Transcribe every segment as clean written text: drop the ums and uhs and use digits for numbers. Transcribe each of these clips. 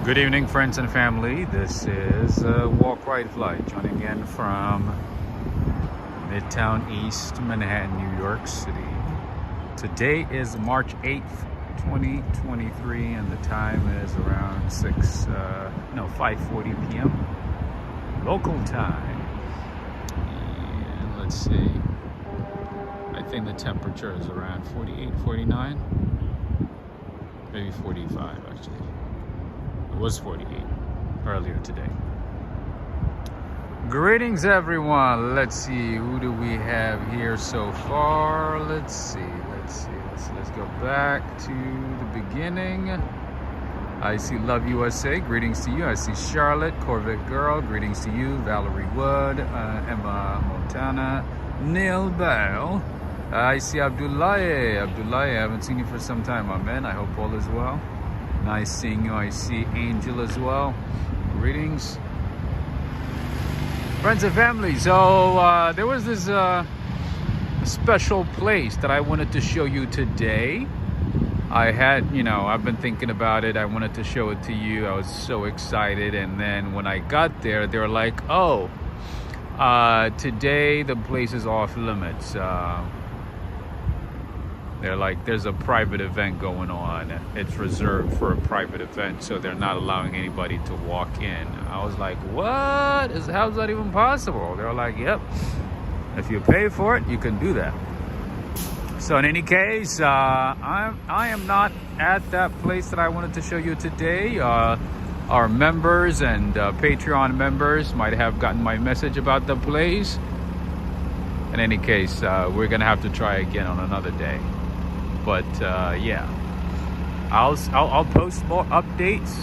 Good evening, friends and family. This is Walk Right Flight, joining in from Midtown, East Manhattan, New York City. Today is March 8th, 2023, and the time is around 5:40 p.m. local time. And let's see, I think the temperature is around 48, 49, maybe 45 actually. It was 48 earlier today. Greetings, everyone. Let's see, who do we have here so far? Let's go back to the beginning. I see Love USA, greetings to you. I see Charlotte, Corvette Girl, greetings to you. Valerie Wood, Emma Montana, Neil Bell. I see Abdullahi, I haven't seen you for some time, my man. I hope all is well. Nice seeing you. I see Angel as well. Greetings, friends and family. So there was this special place that I wanted to show you today. I've been thinking about it. I wanted to show it to you. I was so excited. And then when I got there, they were like, oh, today the place is off limits. They're like, there's a private event going on. It's reserved for a private event, so they're not allowing anybody to walk in. I was like, what? How's that even possible? They're like, yep, if you pay for it, you can do that. So in any case, I am not at that place that I wanted to show you today. Our members and Patreon members might have gotten my message about the place. In any case, we're gonna have to try again on another day. But yeah, I'll post more updates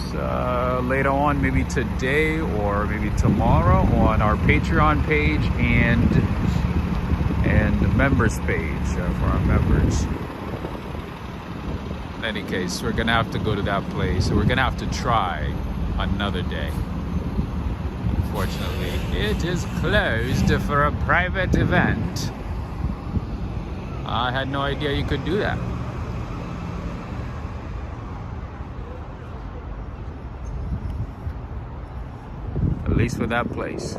later on, maybe today or maybe tomorrow, on our Patreon page and the members page for our members. In any case, we're gonna have to go to that place. So we're gonna have to try another day. Unfortunately, it is closed for a private event. I had no idea you could do that. At least for that place.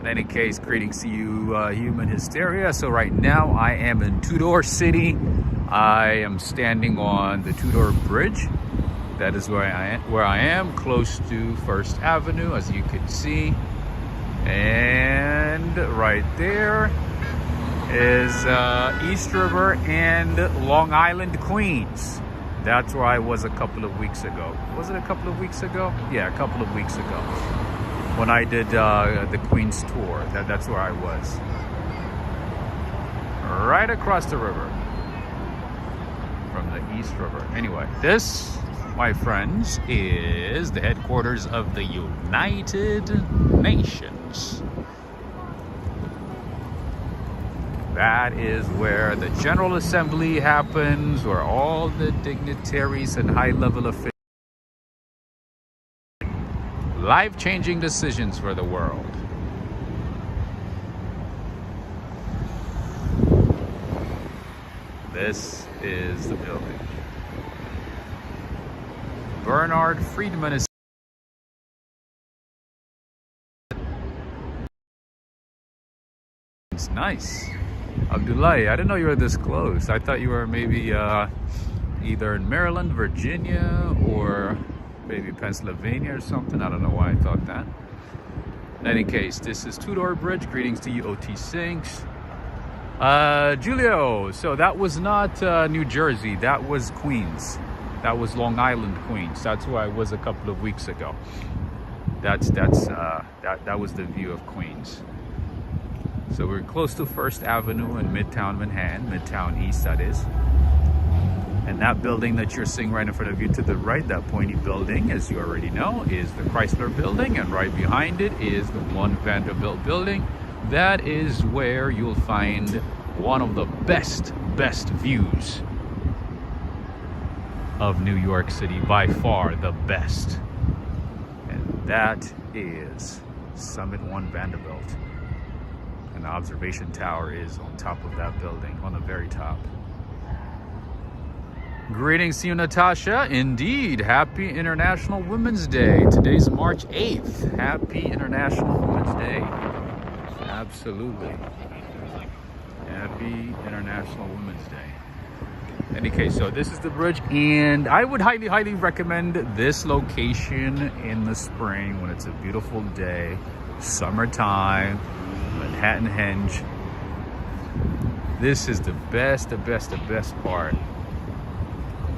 In any case, greetings to you, human hysteria. So right now I am in Tudor City. I am standing on the Tudor Bridge. That is where I am, close to First Avenue, as you can see. And right there is East River and Long Island, Queens. That's where I was a couple of weeks ago. Was it a couple of weeks ago? Yeah, a couple of weeks ago, when I did the Queens tour. That's where I was. Right across the river from the East River. Anyway, this, my friends, is the headquarters of the United Nations. That is where the General Assembly happens, where all the dignitaries and high-level officials make life-changing decisions for the world. This is the building. Bernard Friedman is nice. Abdullahi, I didn't know you were this close. I thought you were maybe either in Maryland, Virginia, or maybe Pennsylvania or something. I don't know why I thought that. In any case, this is Tudor Bridge. Greetings to you, OT Sinks. Julio, so that was not New Jersey. That was Queens. That was Long Island, Queens. That's where I was a couple of weeks ago. That was the view of Queens. So we're close to First Avenue in Midtown Manhattan, Midtown East, that is. And that building that you're seeing right in front of you to the right, that pointy building, as you already know, is the Chrysler Building. And right behind it is the One Vanderbilt Building. That is where you'll find one of the best views of New York City, by far the best. And that is Summit One Vanderbilt. And the observation tower is on top of that building, on the very top. Greetings to you, Natasha. Indeed, happy International Women's Day. Today's March 8th. Happy International Women's Day. Absolutely. Happy International Women's Day. In any case, so this is the bridge, and I would highly recommend this location in the spring when it's a beautiful day, summertime, Manhattan Henge. This is the best part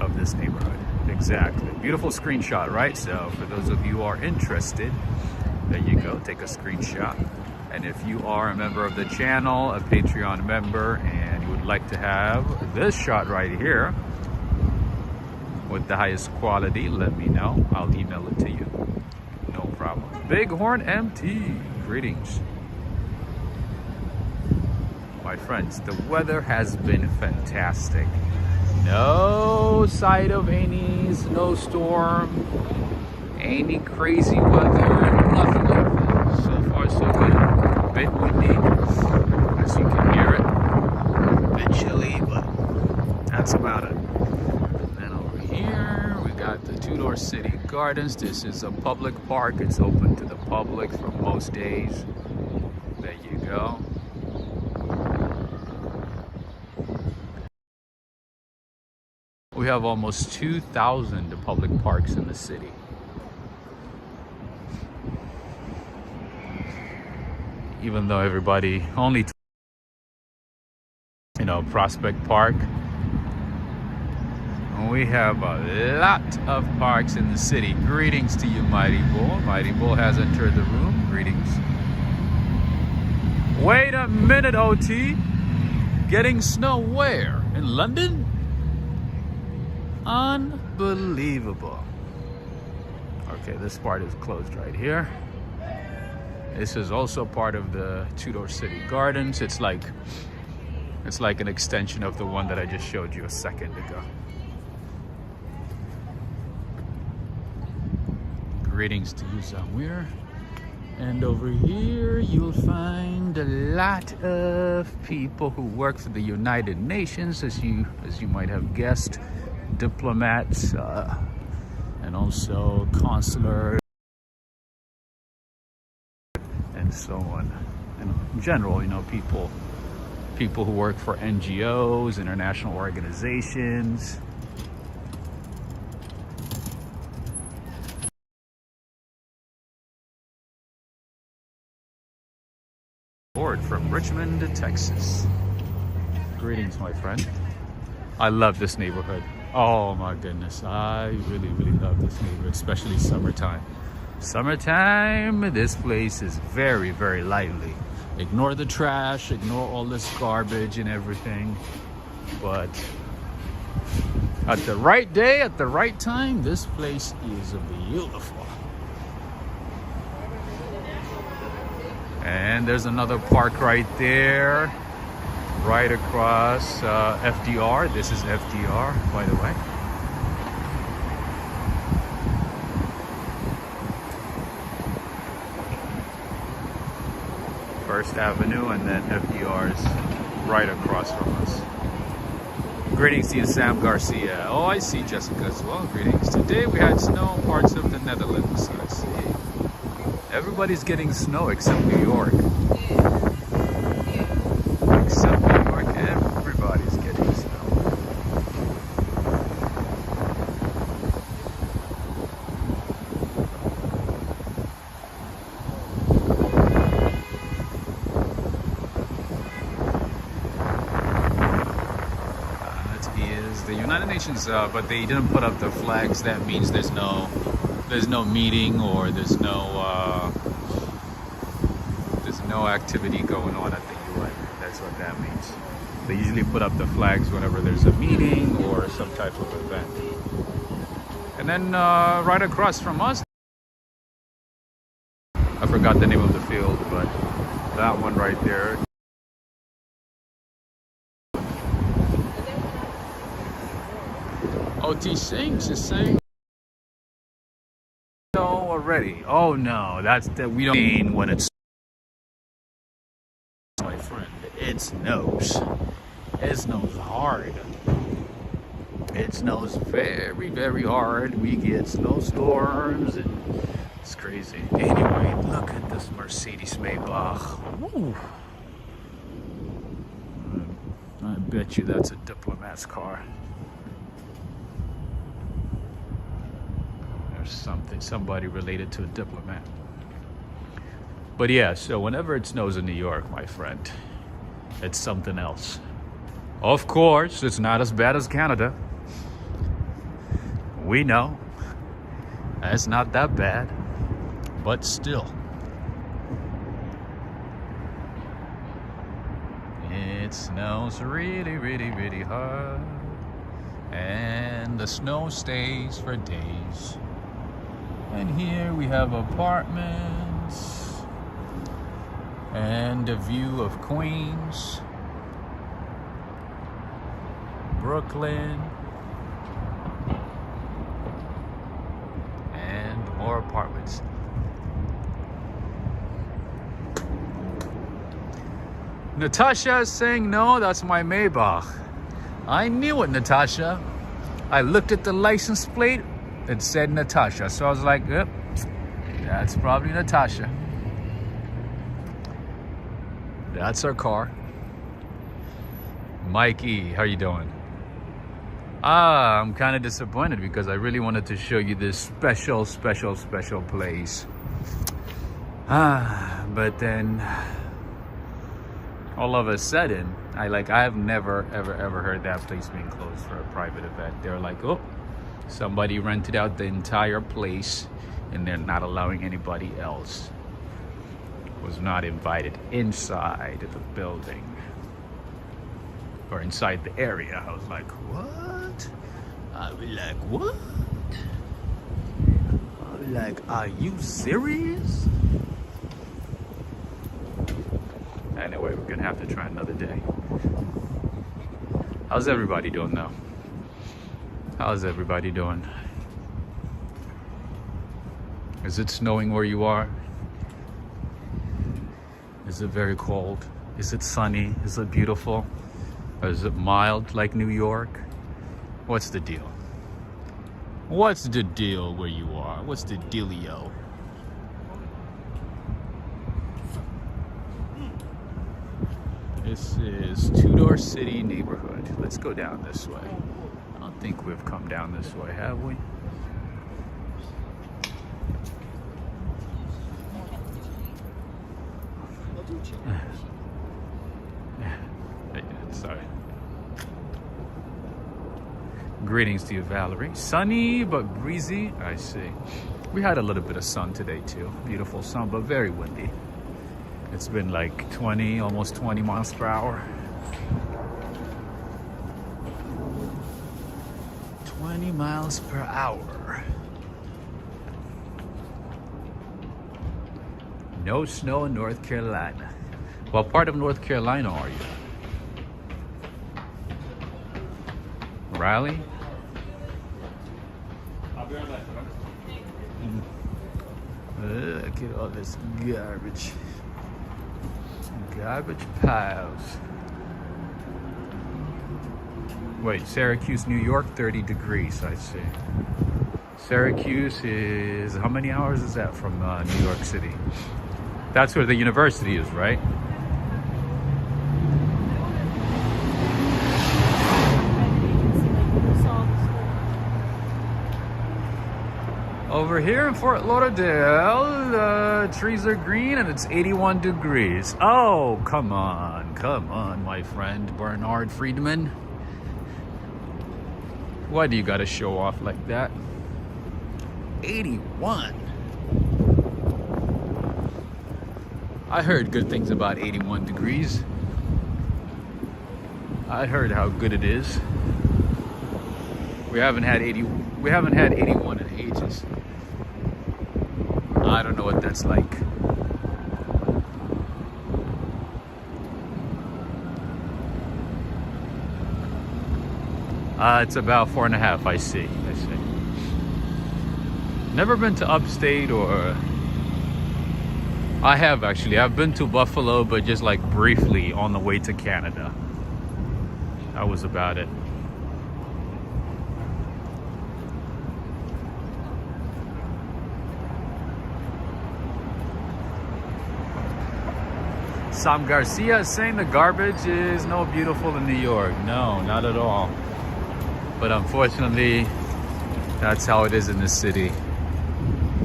of this neighborhood. Exactly. Beautiful screenshot, right? So for those of you who are interested, there you go, take a screenshot. And if you are a member of the channel, a Patreon member, and you would like to have this shot right here with the highest quality, let me know. I'll email it to you. No problem. Bighorn MT, greetings. My friends, the weather has been fantastic. No sight of any snowstorm, any crazy weather, nothing like that. So far, so good. A bit windy, as you can hear it. A bit chilly, but that's about it. And then over here, we got the Tudor City Gardens. This is a public park. It's open to the public for most days. There you go. We have almost 2,000 public parks in the city. Even though everybody only, Prospect Park. We have a lot of parks in the city. Greetings to you, Mighty Bull. Mighty Bull has entered the room. Greetings. Wait a minute, OT. Getting snow where? In London? Unbelievable. Okay, this part is closed right here. This is also part of the Tudor City Gardens. It's like an extension of the one that I just showed you a second ago. Greetings to you, Zamir. And over here you'll find a lot of people who work for the United Nations, as you might have guessed. Diplomats and also consular and so on. And in general, people who work for NGOs, international organizations. From Richmond, Texas. Greetings, my friend. I love this neighborhood. Oh my goodness, I really love this neighborhood, especially summertime. Summertime, this place is very lively. Ignore the trash, ignore all this garbage and everything. But at the right day, at the right time, this place is beautiful. And there's another park right there, right across FDR. This is FDR, by the way. First Avenue, and then FDR is right across from us. Greetings to you, Sam Garcia. Oh, I see Jessica as well. Greetings. Today we had snow in parts of the Netherlands. I see. Everybody's getting snow except New York. Except New York, everybody's getting snow. That is the United Nations, but they didn't put up the flags. That means there's no meeting, or there's no activity going on at the UN. That's what that means. They usually put up the flags whenever there's a meeting or some type of event. And then right across from us, I forgot the name of the field, but that one right there. OT Sings is saying already. Oh no, that's that we don't mean when it's, my friend. It snows. It snows hard. It snows very, very hard. We get snowstorms and it's crazy. Anyway, look at this Mercedes Maybach. Woo. I bet you that's a diplomat's car. There's somebody related to a diplomat. But yeah, so whenever it snows in New York, my friend, it's something else. Of course, it's not as bad as Canada. We know. It's not that bad. But still. It snows really, really, really hard. And the snow stays for days. And here we have apartments. And a view of Queens. Brooklyn. And more apartments. Natasha is saying no, that's my Maybach. I knew it, Natasha. I looked at the license plate, it said Natasha. So I was like, yep, that's probably Natasha. That's our car. Mikey, how you doing? I'm kind of disappointed because I really wanted to show you this special place. But then all of a sudden, I have never ever heard that place being closed for a private event. They're like, oh, somebody rented out the entire place and they're not allowing anybody else. Was not invited inside the building or inside the area. I was like, what? I was like, what? I was like, are you serious? Anyway, we're gonna have to try another day. How's everybody doing now? How's everybody doing? Is it snowing where you are? Is it very cold? Is it sunny? Is it beautiful? Or is it mild like New York? What's the deal? What's the deal where you are? What's the dealio? This is Tudor City neighborhood. Let's go down this way. I don't think we've come down this way, have we? Sorry. Greetings to you, Valerie. Sunny but breezy. I see. We had a little bit of sun today too. Beautiful sun, but very windy. It's been like 20, almost 20 miles per hour. 20 miles per hour. No snow in North Carolina. What part of North Carolina are you? Raleigh? I'll be right back. Look at all this garbage. Garbage piles. Wait, Syracuse, New York, 30 degrees, I see. Syracuse is, how many hours is that from New York City? That's where the university is, right? Over here in Fort Lauderdale, the trees are green and it's 81 degrees. Oh, come on, my friend Bernard Friedman. Why do you gotta show off like that? 81. I heard good things about 81 degrees. I heard how good it is. We haven't had 81 in ages. I don't know what that's like. It's about 4.5, I see. Never been to upstate, or I have actually. I've been to Buffalo, but just like briefly on the way to Canada. That was about it. Sam Garcia is saying the garbage is no beautiful in New York. No, not at all. But unfortunately, that's how it is in the city.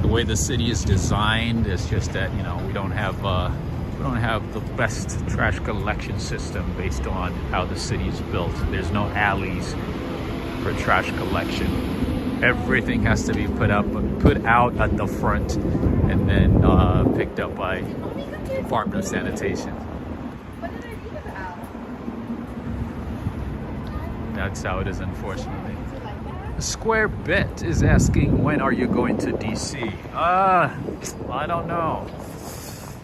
The way the city is designed, it's just that, you know, we don't have the best trash collection system based on how the city is built. There's no alleys for trash collection. Everything has to be put out at the front and then picked up by Department of Sanitation. That's how it is, unfortunately. Square Bet is asking, when are you going to DC? I don't know.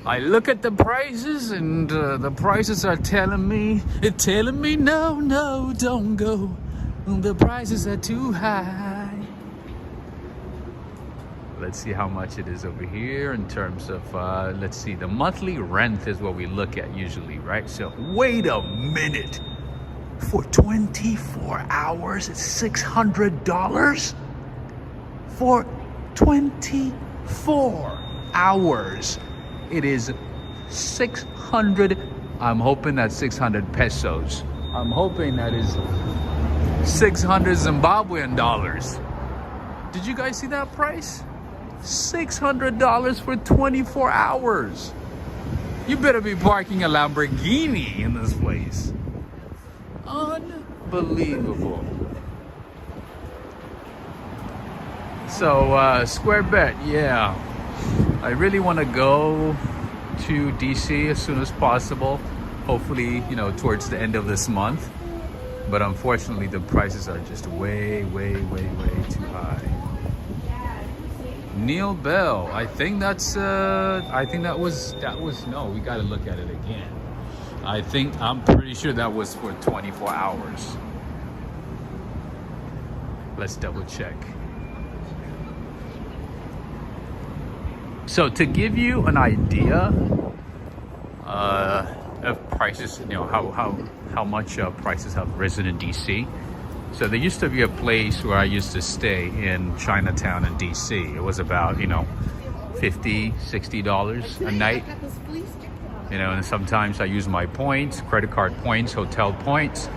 I look at the prices and the prices are telling me, no, don't go. The prices are too high. Let's see how much it is over here in terms of, let's see, the monthly rent is what we look at usually, right? So wait a minute. For 24 hours, it's $600? For 24 hours, it is 600. I'm hoping that's 600 pesos. I'm hoping that is 600 Zimbabwean dollars. Did you guys see that price? $600 for 24 hours. You better be parking a Lamborghini in this place. Unbelievable. So Square Bet, yeah, I really want to go to DC as soon as possible, hopefully, you know, towards the end of this month, but unfortunately the prices are just way too high. Neil Bell, I think that's that was no, we got to look at it again. I'm pretty sure that was for 24 hours. Let's double check. So to give you an idea of prices, you know, how much prices have risen in DC. So there used to be a place where I used to stay in Chinatown in DC. It was about, you know, $50, $60 a night. You know, and sometimes I use my points, credit card points, hotel points.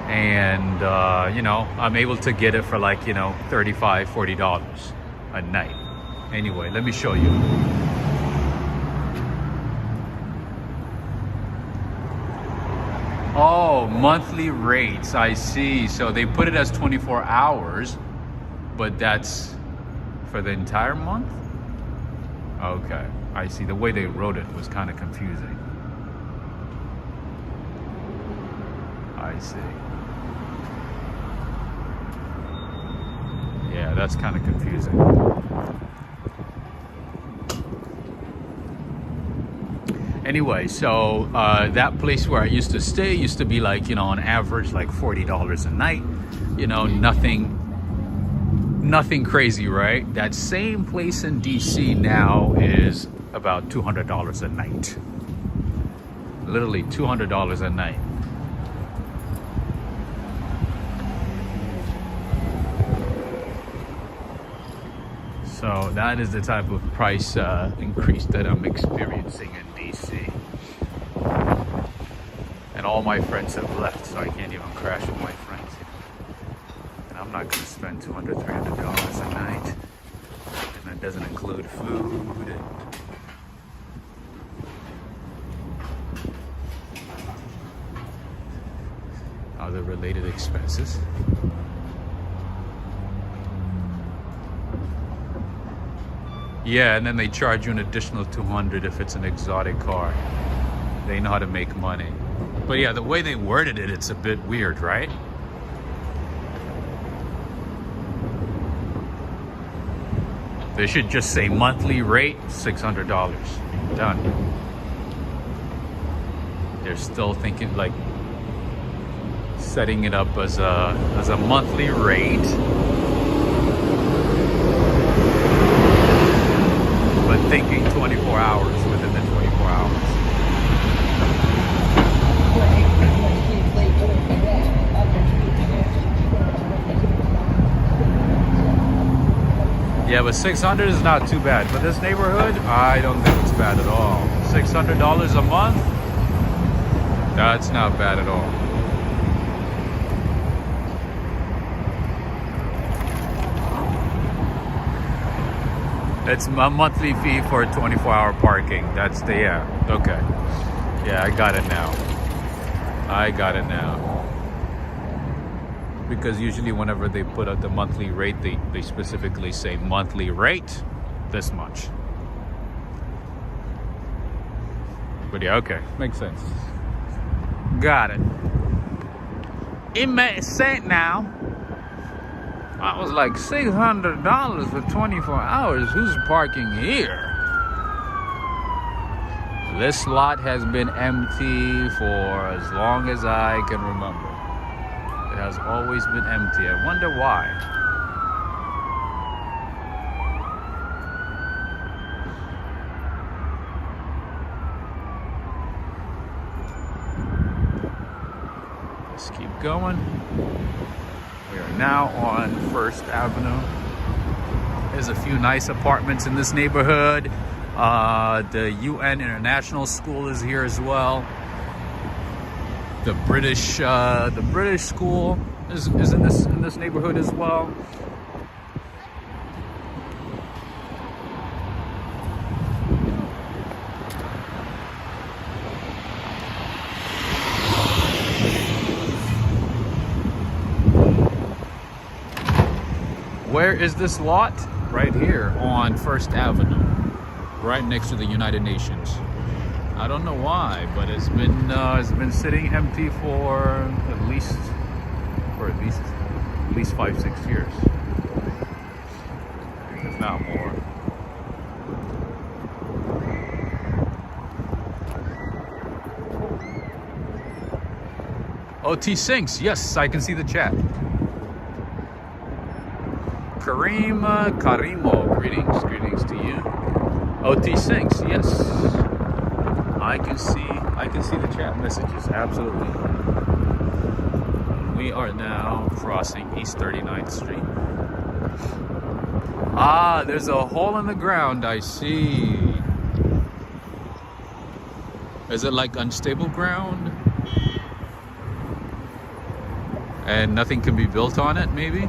And, you know, I'm able to get it for like, you know, $35, $40 a night. Anyway, let me show you. Oh, monthly rates, I see. So they put it as 24 hours, but that's for the entire month? Okay, I see. The way they wrote it was kind of confusing. I see. Yeah, that's kind of confusing. Anyway, so that place where I used to stay used to be like, you know, on average like $40 a night. You know, nothing crazy, right? That same place in DC now is about $200 a night. Literally $200 a night. So that is the type of price increase that I'm experiencing in DC. And all my friends have left, so I can't even crash with my friends. And I'm not going to spend $200, $300 a night. And that doesn't include food and other related expenses. Yeah, and then they charge you an additional $200 if it's an exotic car. They know how to make money. But yeah, the way they worded it, it's a bit weird, right? They should just say monthly rate, $600. Done. They're still thinking like setting it up as a monthly rate. But thinking 24 hours within the 24 hours. Yeah, but 600 is not too bad. For this neighborhood, I don't think it's bad at all. $600 a month? That's not bad at all. It's a monthly fee for 24-hour parking. That's the, yeah, okay. Yeah, I got it now. I got it now. Because usually whenever they put out the monthly rate, they specifically say monthly rate, this much. But yeah, okay, makes sense. Got it. It makes sense now. I was like, $600 for 24 hours. Who's parking here? This lot has been empty for as long as I can remember. It has always been empty. I wonder why. Let's keep going. We are now on 1st Avenue. There's a few nice apartments in this neighborhood. The UN International School is here as well. The British school is in this neighborhood as well. Where is this lot? Right here on 1st Avenue, right next to the United Nations. I don't know why, but it's been sitting empty for at least 5-6 years, if not more. OT Sinks, yes, I can see the chat. Karimo, greetings to you. OT Sinks, yes. I can see the chat messages, absolutely. We are now crossing East 39th Street. Ah, there's a hole in the ground, I see. Is it like unstable ground? And nothing can be built on it, maybe?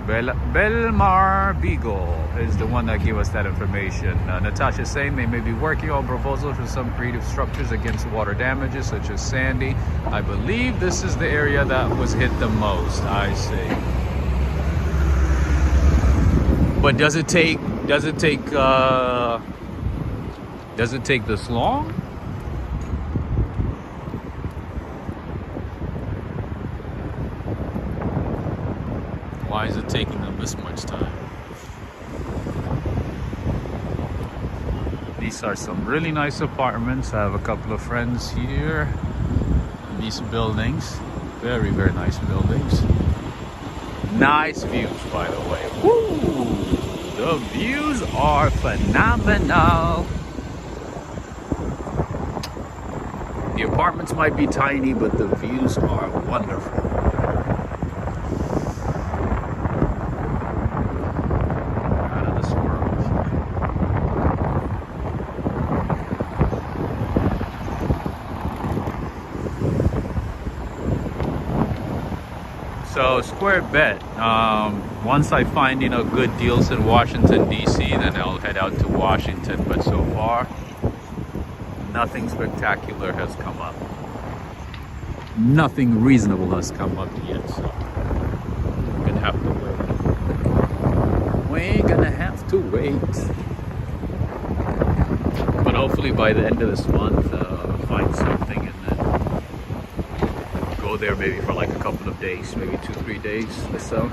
Belmar Beagle is the one that gave us that information. Natasha saying they may be working on proposals for some creative structures against water damages such as Sandy. I believe this is the area that was hit the most. I see. But does it take this long? Why is it taking them this much time? These are some really nice apartments. I have a couple of friends here in these buildings. Very, very nice buildings. Nice views, by the way. Woo! The views are phenomenal. The apartments might be tiny, but the views are wonderful. So square bet, once I find good deals in Washington DC, then I'll head out to Washington. But so far, nothing spectacular has come up. Nothing reasonable has come up yet. So we're gonna have to wait. We're gonna have to wait. But hopefully by the end of this month, find something and then go there maybe for like a couple of days, maybe 2-3 days or so.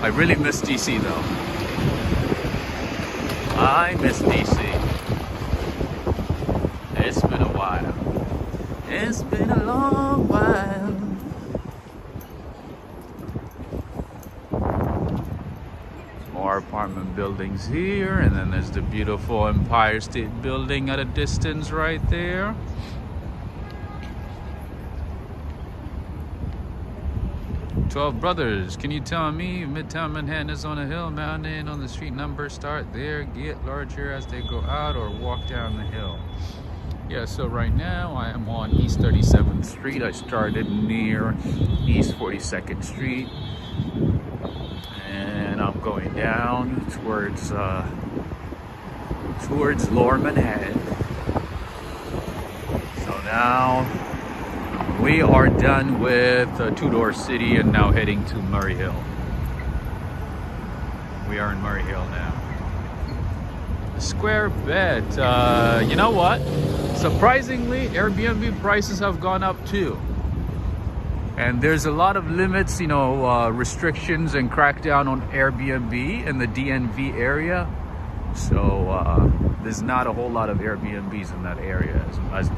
I really miss DC though. I miss DC. It's been a while. It's been a long while. More apartment buildings here, and then there's the beautiful Empire State Building at a distance right there. 12 brothers, can you tell me if Midtown Manhattan is on a hill, mountain on the street number start there, get larger as they go out, or walk down the hill? Yeah, so right now I am on East 37th Street. I started near East 42nd Street, and I'm going down towards Lower Manhattan. So now we are done with Tudor City and now heading to Murray Hill. We are in Murray Hill now. A square bed. You know what? Surprisingly, Airbnb prices have gone up too. And there's a lot of limits, you know, restrictions and crackdown on Airbnb in the DNV area. So there's not a whole lot of Airbnbs in that area as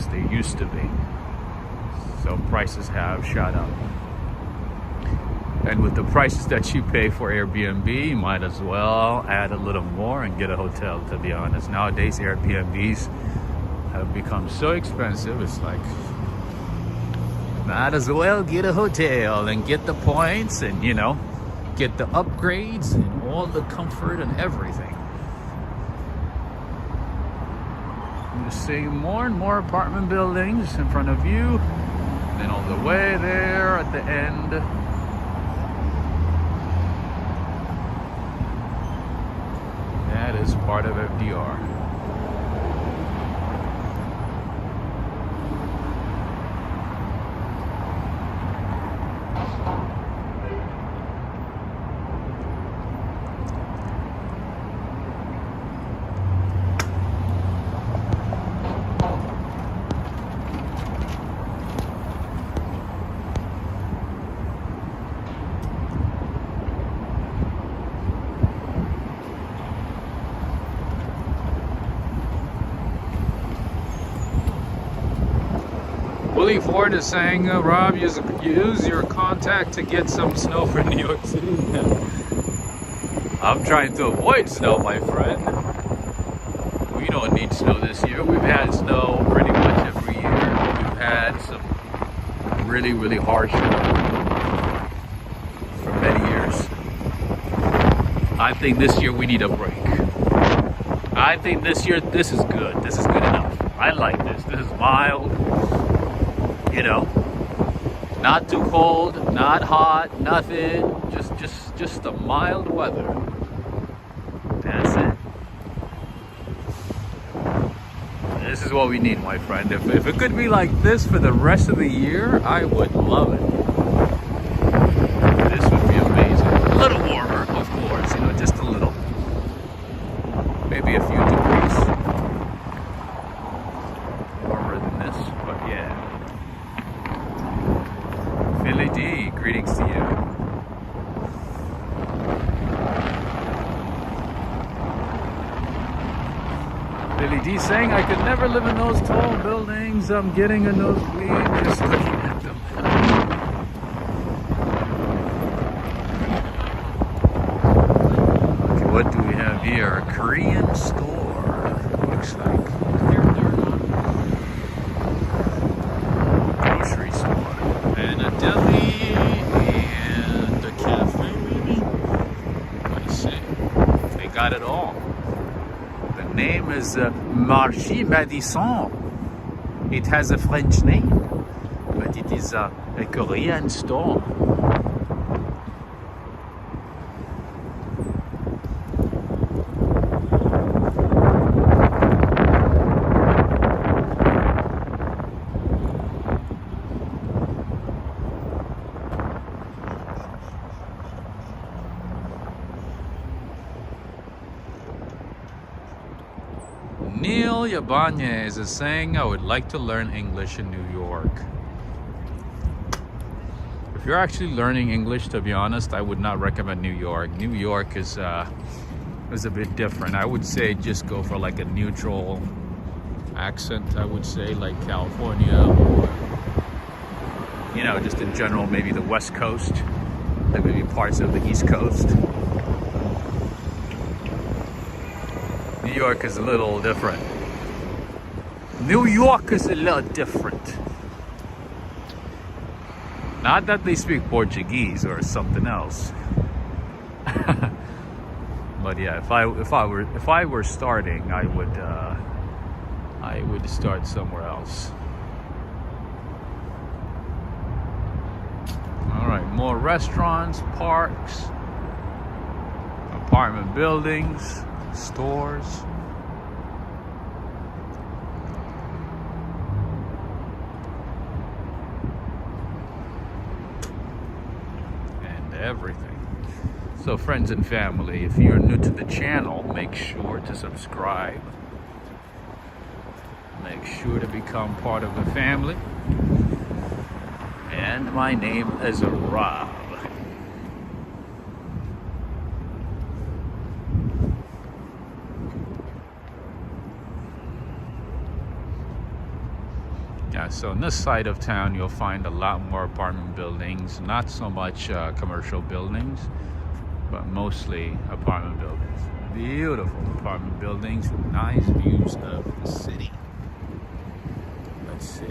they used to be. So prices have shot up. And with the prices that you pay for Airbnb, you might as well add a little more and get a hotel, to be honest. Nowadays, Airbnbs have become so expensive, it's like, might as well get a hotel and get the points and, you know, get the upgrades and all the comfort and everything. You're seeing more and more apartment buildings in front of you. Then all the way there at the end, that is part of FDR. Willie Ford is saying, Rob, use your contact to get some snow for New York City. I'm trying to avoid snow, my friend. We don't need snow this year. We've had snow pretty much every year. We've had some really, really harsh snow for many years. I think this year we need a break. I think this year, this is good. This is good enough. I like this. This is mild. You know, not too cold, not hot, nothing. Just the mild weather. That's it. This is what we need, my friend. If it could be like this for the rest of the year, I would love it. This would be amazing. A little warmer, of course. You know, just a little. Maybe a few degrees warmer than this, but yeah. Philly D, greetings to you. Philly D saying, I could never live in those tall buildings. I'm getting a nosebleed just looking at them. Okay, what do we have here? A Korean store, looks like. Grocery store. And a deli and a cafe, maybe? Let's see. They got it all. The name is Marché Madison. It has a French name, but it is a Korean store. Neil Yabanez is saying, I would like to learn English in New York. If you're actually learning English, to be honest, I would not recommend New York. New York is a bit different. I would say just go for like a neutral accent, I would say, like California, or, you know, just in general, maybe the West Coast, and maybe parts of the East Coast. New York is a little different. New York is a little different. Not that they speak Portuguese or something else. But yeah, if I were starting, I would start somewhere else. All right, more restaurants, parks, apartment buildings, stores. And everything. So friends and family, if you're new to the channel, make sure to subscribe. Make sure to become part of the family. And my name is Rob. Yeah, so in this side of town, you'll find a lot more apartment buildings, not so much commercial buildings, but mostly apartment buildings. Beautiful apartment buildings with nice views of the city. Let's see.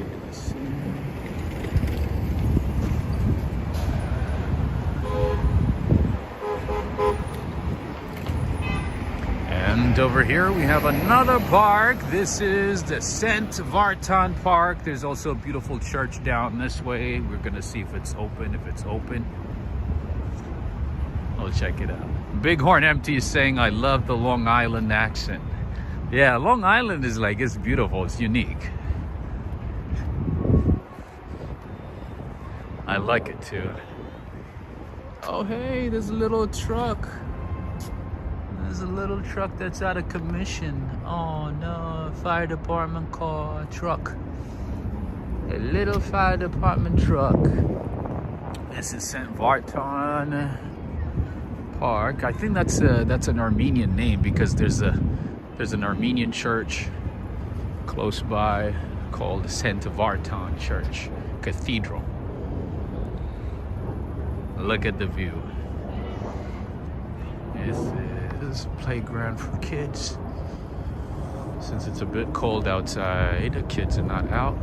And over here we have another park. This is the St. Vartan Park. There's also a beautiful church down this way. We're gonna see if it's open. If it's open, we'll check it out. Bighorn Empty is saying, I love the Long Island accent. Yeah, Long Island is like, it's beautiful, it's unique. I like it too. Oh hey, there's a little truck. There's a little truck that's out of commission. Oh no, fire department car, truck. A little fire department truck. This is St. Vartan Park. I think that's an Armenian name because there's an Armenian church close by called St. Vartan Church Cathedral. Look at the view. This is playground for kids. Since it's a bit cold outside, the kids are not out.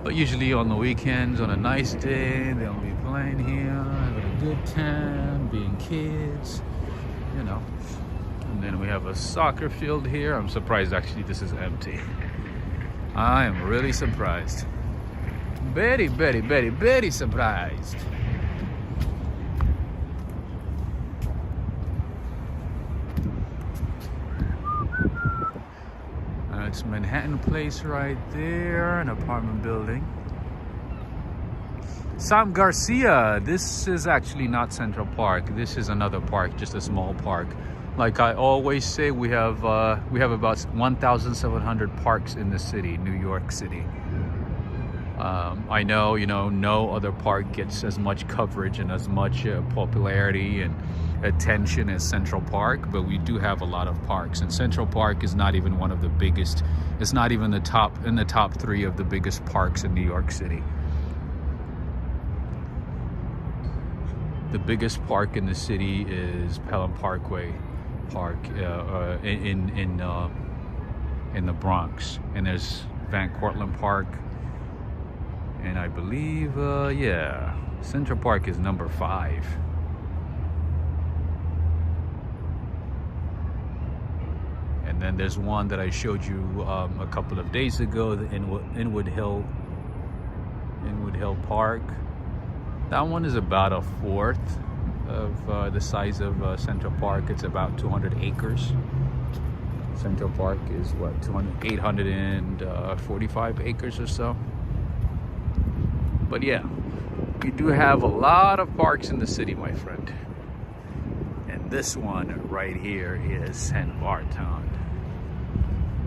But usually on the weekends, on a nice day, they'll be playing here, having a good time, being kids, you know. And then we have a soccer field here. I'm surprised actually this is empty. I am really surprised. Very, very, very, very surprised. It's Manhattan Place right there, an apartment building. Sam Garcia, this is actually not Central Park. This is another park, just a small park. Like I always say, we have about 1,700 parks in the city, New York City. I know, no other park gets as much coverage and as much popularity and attention as Central Park, but we do have a lot of parks, and Central Park is not even one of the biggest. It's not even in the top 3 of the biggest parks in New York City. The biggest park in the city is Pelham Parkway Park in the Bronx, and there's Van Cortlandt Park, and I believe yeah, Central Park is number 5. And then there's one that I showed you a couple of days ago, the Inwood Hill Park. That one is about a 1/4 of the size of Central Park. It's about 200 acres. Central Park is what, 845 acres or so. But yeah, we do have a lot of parks in the city, my friend. And this one right here is St. Vartan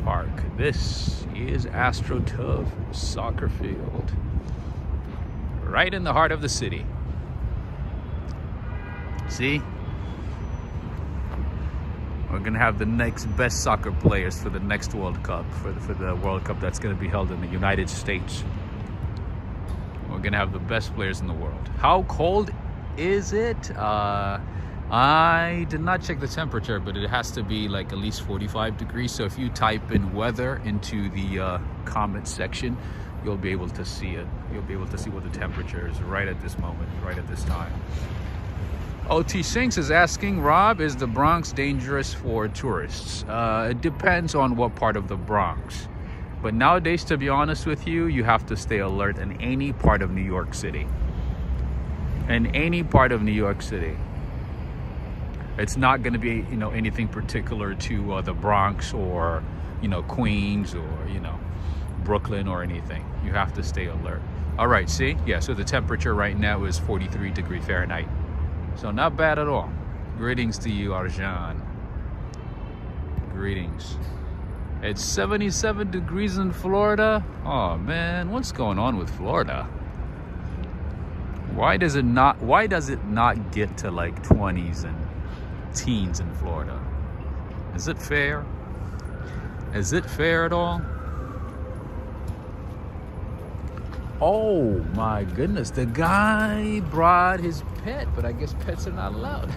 Park. This is AstroTurf soccer field, right in the heart of the city. See? We're gonna have the next best soccer players for the next World Cup, for the World Cup that's gonna be held in the United States. We're gonna have the best players in the world. How cold is it? I did not check the temperature, but it has to be like at least 45 degrees. So if you type in weather into the comment section, you'll be able to see it. You'll be able to see what the temperature is right at this moment, right at this time. OT Sinks is asking, Rob, is the Bronx dangerous for tourists? It depends on what part of the Bronx. But nowadays, to be honest with you, you have to stay alert in any part of New York City. In any part of New York City. It's not going to be, anything particular to the Bronx or, Queens or, Brooklyn or anything. You have to stay alert. All right, see? Yeah, so the temperature right now is 43 degrees Fahrenheit. So not bad at all. Greetings to you, Arjan. Greetings. It's 77 degrees in Florida. Oh man, what's going on with Florida? Why does it not get to like 20s and teens in Florida? Is it fair? Is it fair at all? Oh my goodness, the guy brought his pet, but I guess pets are not allowed.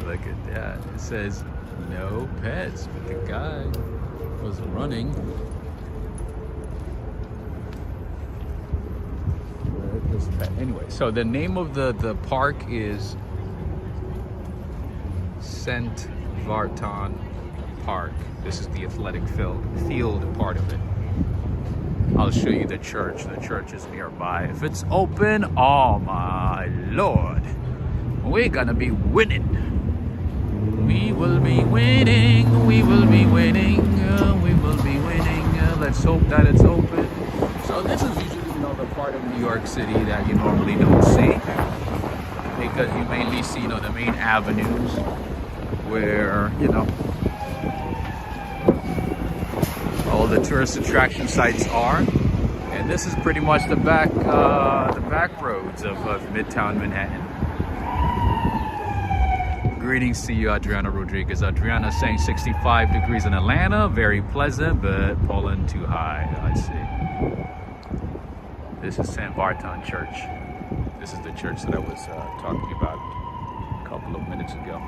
Look at that. It says no pets, but the guy was running. His pet. Anyway, so the name of the park is St. Vartan Park. This is the athletic field part of it. I'll show you the church. The church is nearby. If it's open, oh my Lord, we're gonna be winning. We will be winning. We will be winning. We will be winning. Let's hope that it's open. So this is usually, the part of New York City that you normally don't see, because you mainly see, the main avenues where, all the tourist attraction sites are, and this is pretty much the back roads of Midtown Manhattan. Greetings to you, Adriana Rodriguez. Adriana saying 65 degrees in Atlanta, very pleasant, but pollen too high. I see. This is St. Vartan Church. This is the church that I was talking about a couple of minutes ago.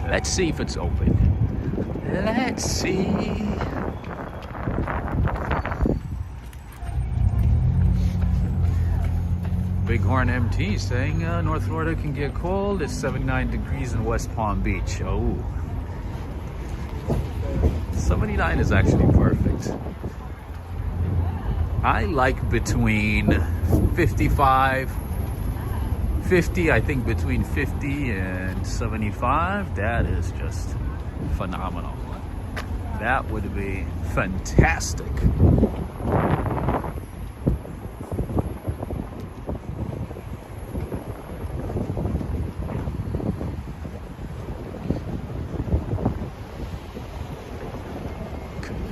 Let's see if it's open. Let's see. Bighorn MT saying North Florida can get cold. It's 79 degrees in West Palm Beach. Oh, 79 is actually perfect. I like between 55, 50, I think between 50 and 75. That is just phenomenal. That would be fantastic.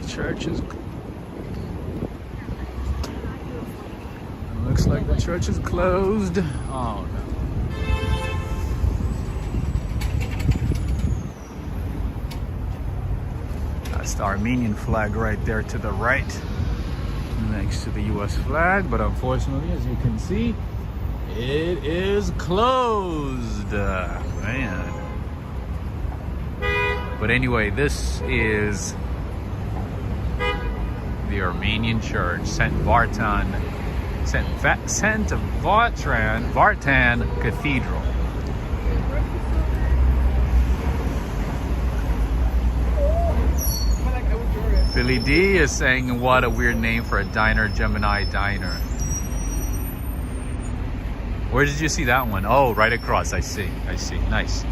Church is, looks like the church is closed. Oh no. That's the Armenian flag right there to the right, next to the US flag, but unfortunately, as you can see, it is closed. Man. But anyway, this is the Armenian church, St. Vartan Cathedral. Philly D is saying, what a weird name for a diner, Gemini Diner. Where did you see that one? Oh, right across. I see. Nice.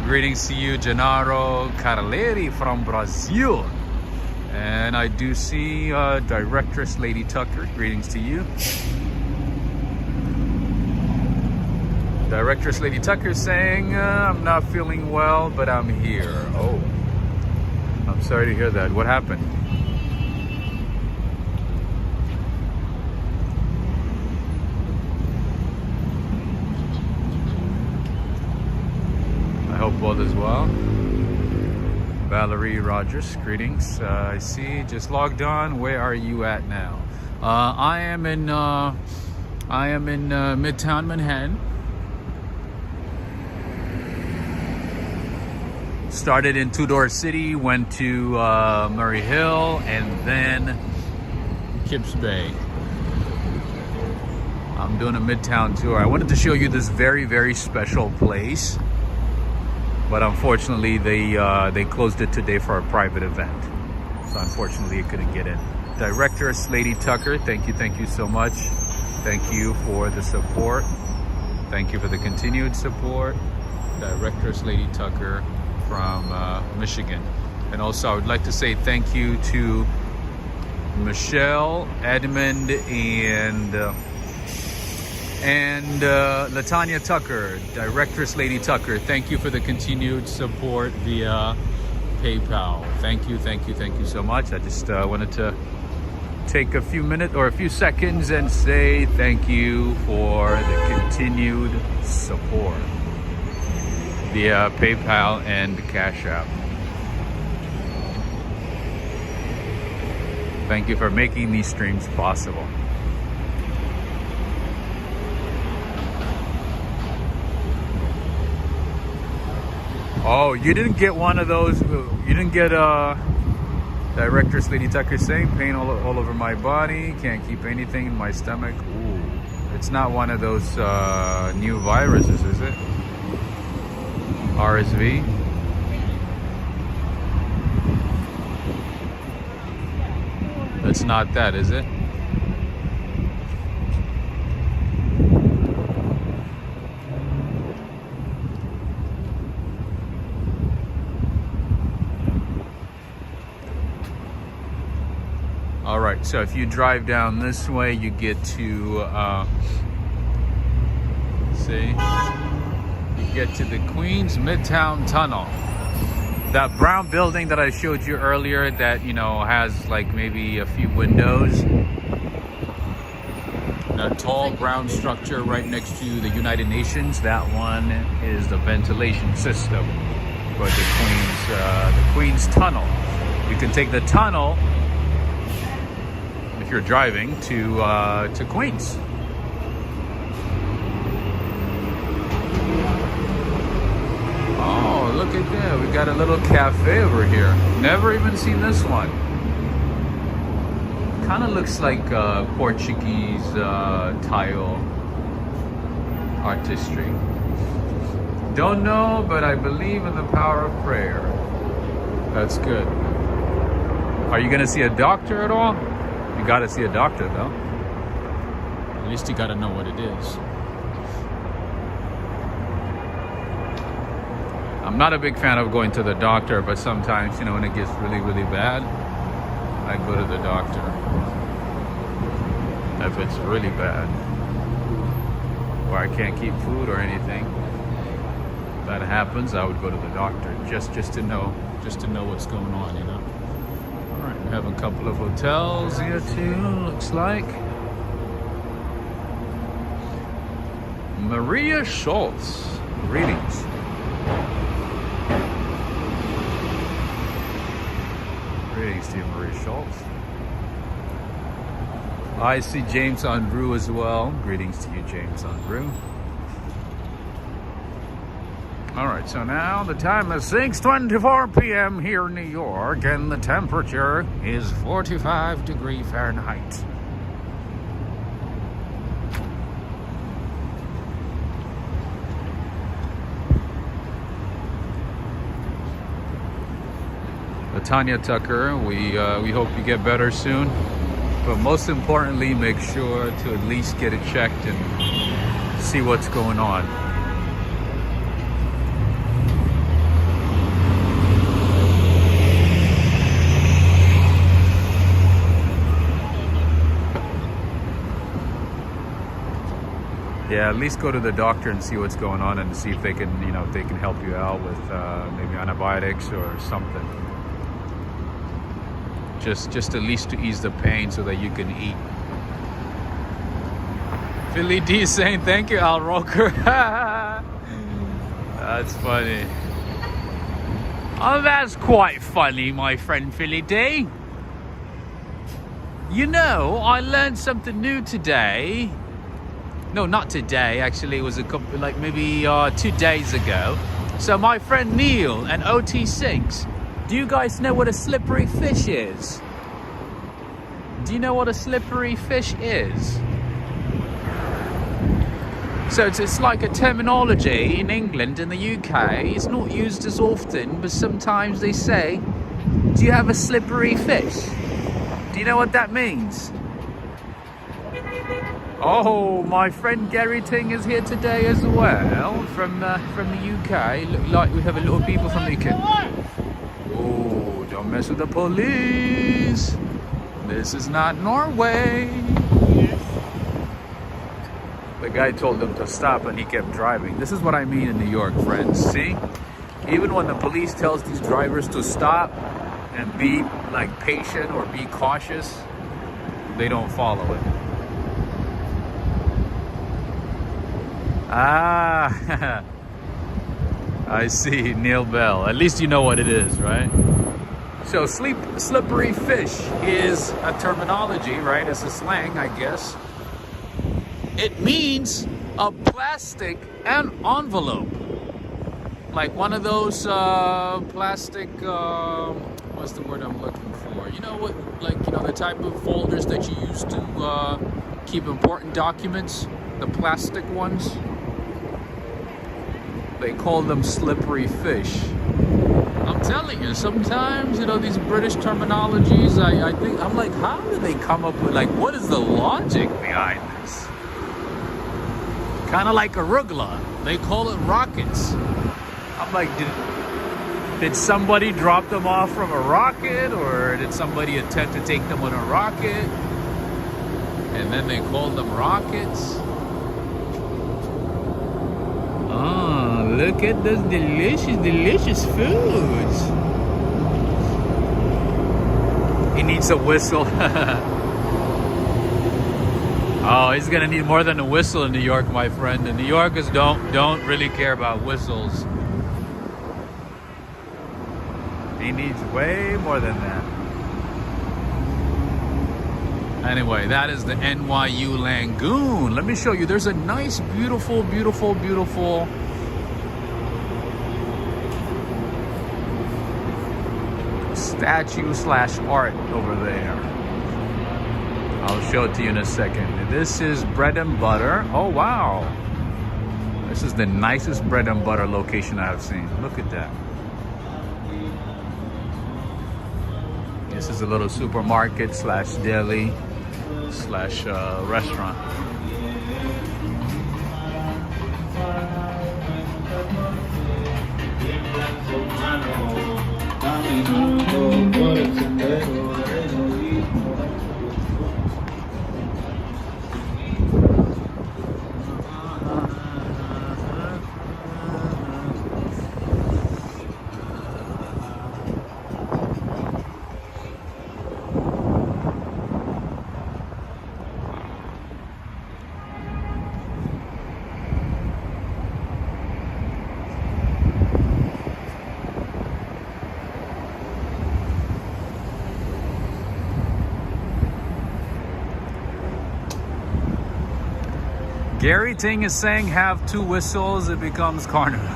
Greetings to you, Gennaro Carleri from Brazil. And I do see Directress Lady Tucker. Greetings to you. Directress Lady Tucker saying, I'm not feeling well, but I'm here. Oh, I'm sorry to hear that. What happened? I hope all is well. Valerie Rogers, greetings. I see, just logged on. Where are you at now? I am in Midtown Manhattan. Started in Tudor City, went to Murray Hill, and then Kips Bay. I'm doing a Midtown tour. I wanted to show you this very, very special place, but unfortunately they closed it today for a private event. So unfortunately, I couldn't get in. Director Lady Tucker, thank you so much. Thank you for the support. Thank you for the continued support. Director Lady Tucker from Michigan. And also I would like to say thank you to Michelle, Edmund, and Latanya Tucker, Directress Lady Tucker. Thank you for the continued support via PayPal. Thank you so much. I just wanted to take a few minutes or a few seconds and say thank you for the continued support via PayPal and Cash App. Thank you for making these streams possible. Oh, you didn't get one of those. You didn't get Directress Lady Tucker saying pain all over my body, can't keep anything in my stomach. Ooh, it's not one of those new viruses, is it? RSV? It's not that, is it? All right, so if you drive down this way, you get to, you get to the Queens Midtown Tunnel. That brown building that I showed you earlier that, you know, has like maybe a few windows. That tall brown structure right next to the United Nations, that one is the ventilation system for the Queens Tunnel. You can take the tunnel if you're driving to Queens. Oh, look at that. We got a little cafe over here. Never even seen this one. Kind of looks like Portuguese tile artistry. Don't know, but I believe in the power of prayer. That's good. Are you gonna see a doctor at all? You gotta see a doctor though. At least you gotta know what it is. I'm not a big fan of going to the doctor, but sometimes, you know, when it gets really, really bad, I go to the doctor. If it's really bad, or I can't keep food or anything, if that happens, I would go to the doctor just to know what's going on, you know. All right, we have a couple of hotels here too. Looks like Maria Schultz. Greetings. Greetings to you, Maria Schultz. I see James Andrew as well. Greetings to you, James Andrew. All right, so now the time is 6:24 p.m. here in New York, and the temperature is 45 degrees Fahrenheit. Tanya Tucker, we hope you get better soon, but most importantly, make sure to at least get it checked and see what's going on. Yeah, at least go to the doctor and see what's going on and see if they can, you know, if they can help you out with maybe antibiotics or something. Just at least to ease the pain so that you can eat. Philly D saying thank you, Al Roker. That's funny. Oh, that's quite funny, my friend Philly D. You know, I learned something new today. No, not today. Actually, it was a couple, like maybe 2 days ago. So my friend Neil and OT6, do you guys know what a slippery fish is? Do you know what a slippery fish is? So it's like a terminology in England and the UK. It's not used as often, but sometimes they say, do you have a slippery fish? Do you know what that means? Oh, my friend Gary Ting is here today as well from the UK. Look like we have a lot of people from the UK. Oh, don't mess with the police. This is not Norway. The guy told him to stop and he kept driving. This is what I mean in New York, friends. See? Even when the police tells these drivers to stop and be like patient or be cautious, they don't follow it. Ah, I see, Neil Bell. At least you know what it is, right? So slippery fish is a terminology, right? It's a slang, I guess. It means a plastic envelope. Like one of those plastic, what's the word I'm looking for? You know what, like, you know, the type of folders that you use to keep important documents, the plastic ones. They call them slippery fish. I'm telling you, sometimes, you know, these British terminologies, I think, I'm like, how did they come up with, like, what is the logic behind this? Kind of like arugula. They call it rockets. I'm like, did somebody drop them off from a rocket, or did somebody attempt to take them on a rocket? And then they called them rockets. Oh, look at those delicious foods. He needs a whistle. Oh, he's gonna need more than a whistle in New York, my friend. The New Yorkers don't really care about whistles. He needs way more than that. Anyway, that is the NYU Langone. Let me show you. There's a nice, beautiful statue / art over there. I'll show it to you in a second. This is bread and butter. Oh, wow. This is the nicest bread and butter location I've seen. Look at that. This is a little supermarket / deli / restaurant. Gary Ting is saying have 2 whistles, it becomes carnival.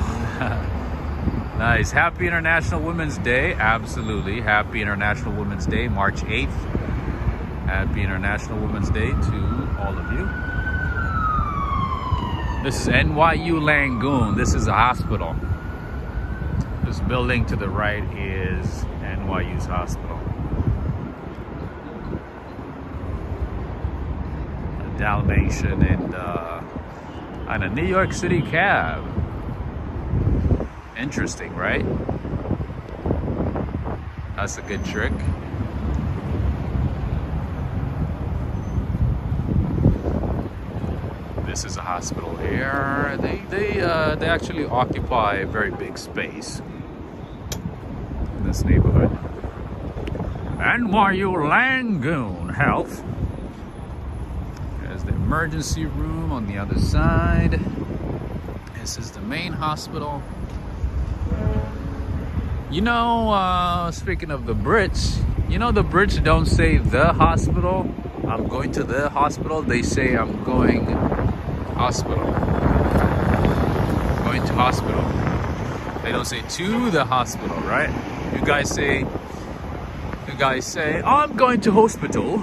Nice. Happy International Women's Day. Absolutely. Happy International Women's Day, March 8th. Happy International Women's Day to all of you. This is NYU Langone. This is a hospital. This building to the right is NYU's hospital. A Dalmatian and a New York City cab. Interesting, right? That's a good trick. This is a hospital here. They actually occupy a very big space in this neighborhood. NYU Langone Health. There's the emergency room on the other side. This is the main hospital. You know, speaking of the Brits, you know the Brits don't say the hospital. I'm going to the hospital. They say I'm going hospital. Going to hospital. They don't say to the hospital, right? You guys say, I'm going to hospital.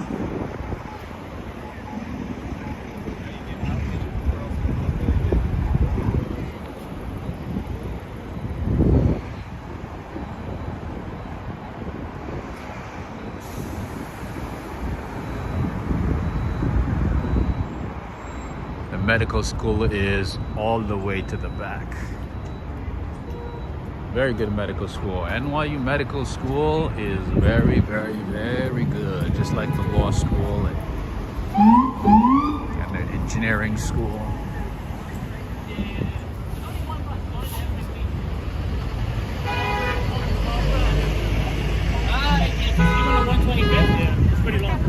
Medical school is all the way to the back. Very good medical school. NYU medical school is very, very, very good. Just like the law school and the engineering school. It's pretty long.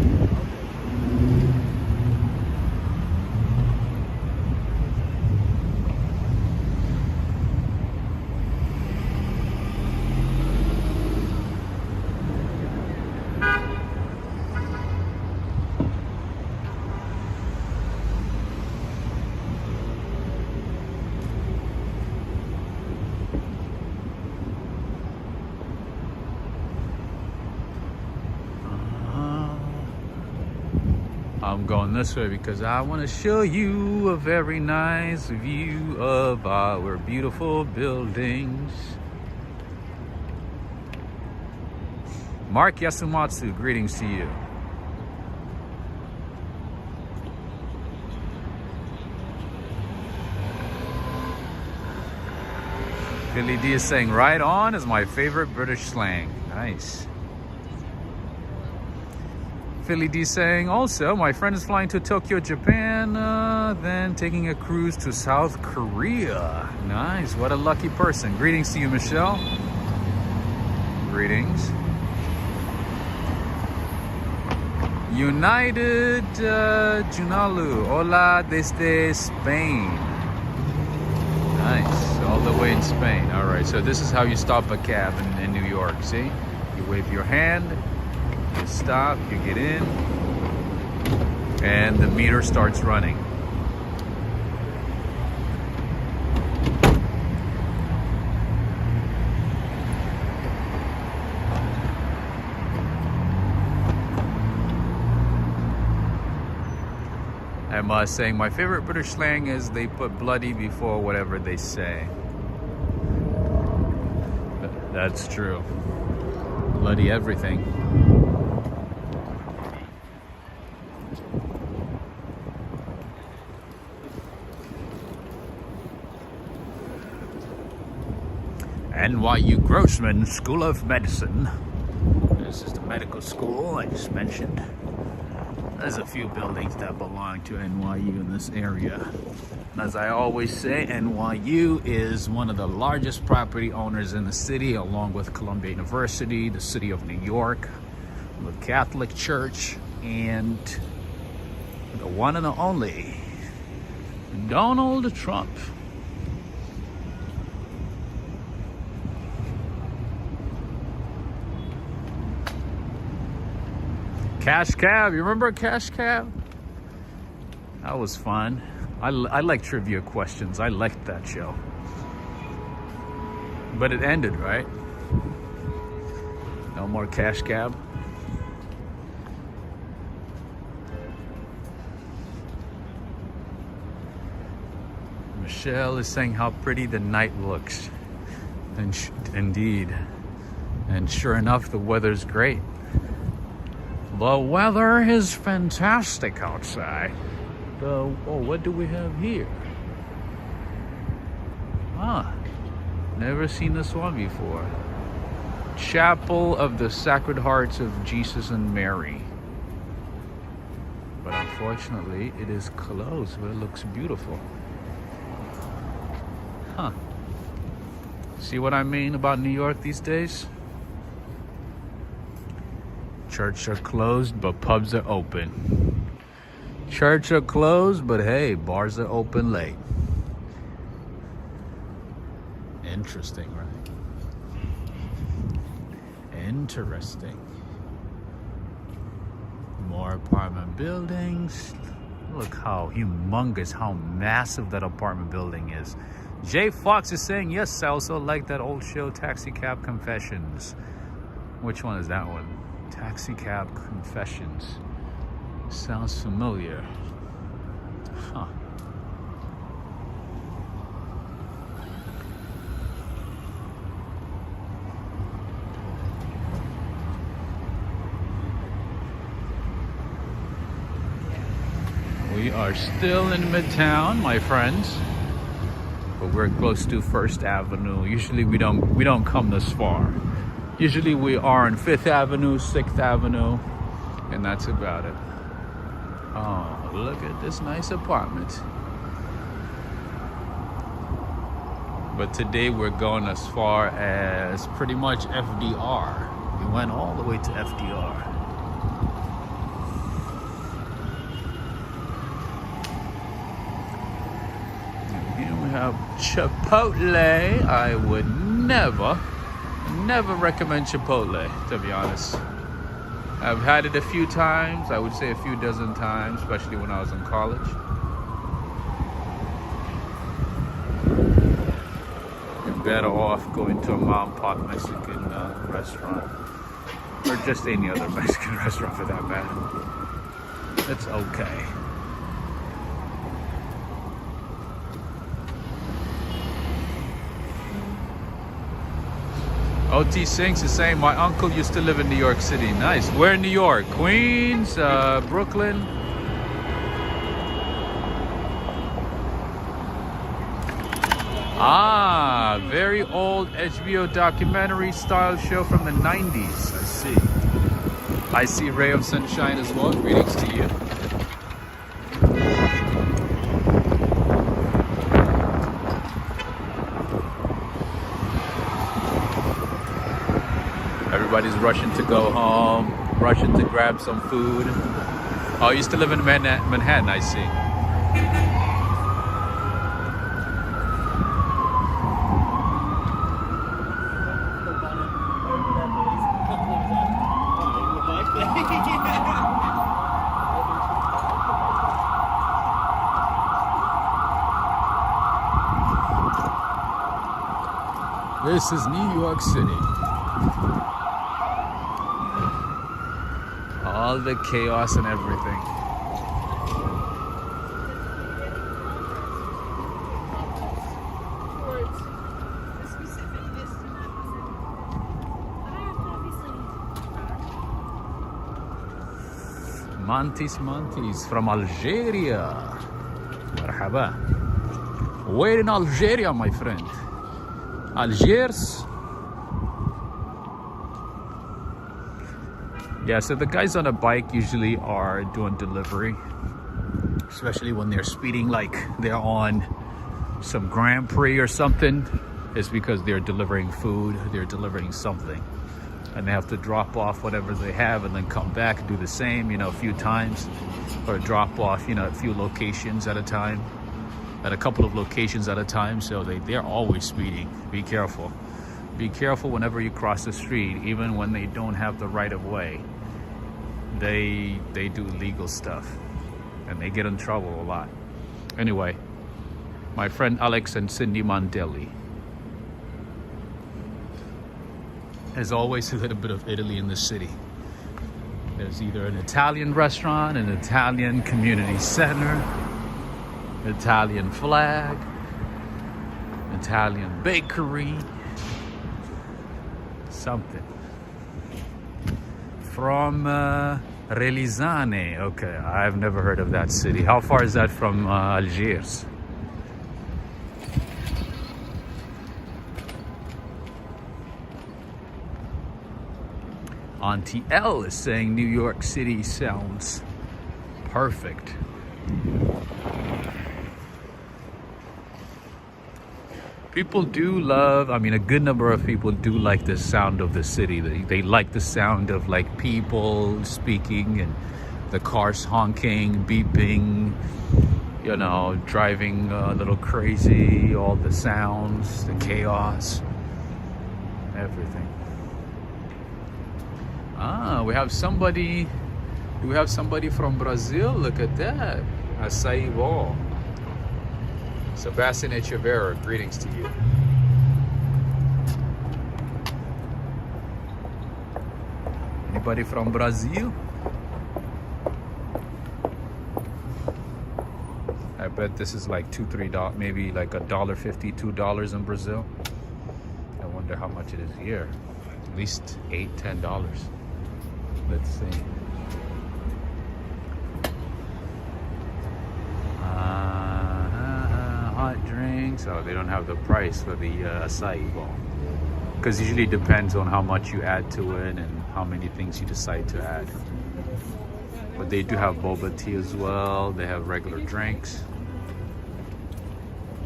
I'm going this way because I want to show you a very nice view of our beautiful buildings. Mark Yasumatsu, greetings to you. Philly D is saying, right on is my favorite British slang. Nice. Philly D saying, also, my friend is flying to Tokyo, Japan, then taking a cruise to South Korea. Nice, what a lucky person. Greetings to you, Michelle. Greetings. United Junalu, hola desde Spain. Nice, all the way in Spain. All right, so this is how you stop a cab in New York, see? You wave your hand. You stop, you get in, and the meter starts running. I'm saying my favorite British slang is they put bloody before whatever they say. That's true. Bloody everything. NYU Grossman School of Medicine. This is the medical school I just mentioned. There's a few buildings that belong to NYU in this area. And as I always say, NYU is one of the largest property owners in the city, along with Columbia University, the city of New York, the Catholic Church, and the one and the only Donald Trump. Cash Cab, you remember Cash Cab? That was fun. I like trivia questions. I liked that show. But it ended, right? No more Cash Cab. Michelle is saying how pretty the night looks. And indeed. And sure enough, the weather's great. The weather is fantastic outside. Oh, what do we have here? Never seen this one before. Chapel of the Sacred Hearts of Jesus and Mary. But unfortunately, it is closed, but it looks beautiful. See what I mean about New York these days? Churches are closed, but pubs are open. Churches are closed, but hey, bars are open late. Interesting, right? Interesting. More apartment buildings. Look how humongous, how massive that apartment building is. Jay Fox is saying, yes, I also like that old show, Taxi Cab Confessions. Which one is that one? Taxi Cab Confessions. Sounds familiar. Huh. We are still in Midtown, my friends, but we're close to First Avenue. Usually we don't come this far. Usually we are on 5th Avenue, 6th Avenue, and that's about it. Oh, look at this nice apartment. But today we're going as far as pretty much FDR. We went all the way to FDR. We have Chipotle. I would never recommend Chipotle, to be honest. I've had it a few times, I would say a few dozen times, especially when I was in college. You're better off going to a mom-and-pop Mexican restaurant, or just any other Mexican restaurant for that matter. It's okay. OT Sinks is saying, my uncle used to live in New York City. Nice. Where in New York? Queens? Brooklyn? Ah, very old HBO documentary style show from the 90s. I see. I see Ray of Sunshine as well. Greetings to you. Everybody's rushing to go home, rushing to grab some food. Oh, I used to live in Manhattan, I see. This is New York City. All the chaos and everything. Montes from Algeria. Marhaba. Where in Algeria, my friend? Algiers? Yeah, so the guys on a bike usually are doing delivery, especially when they're speeding like they're on some Grand Prix or something. It's because they're delivering food, they're delivering something. And they have to drop off whatever they have and then come back and do the same, a few times. Or drop off, a few locations at a time, at a couple of locations at a time. So they're always speeding. Be careful. Be careful whenever you cross the street, even when they don't have the right of way. They do illegal stuff and they get in trouble a lot. Anyway, my friend Alex and Cindy Mondelli. As always, a little bit of Italy in the city. There's either an Italian restaurant, an Italian community center, Italian flag, Italian bakery, something. From Relizane. Okay, I've never heard of that city. How far is that from Algiers? Auntie L is saying New York City sounds perfect. People do love, a good number of people do like the sound of the city. They like the sound of like people speaking and the cars honking, beeping, driving a little crazy, all the sounds, the chaos, everything. Ah, we have somebody from Brazil. Look at that. Açaí ball. Sebastian Echeverria, greetings to you. Anybody from Brazil? I bet this is like $2-3, maybe like $1.50, $2 in Brazil. I wonder how much it is here. At least $8-10. Let's see. Hot drinks. Oh, they don't have the price for the acai bowl. Because usually it depends on how much you add to it and how many things you decide to add. But they do have boba tea as well. They have regular drinks.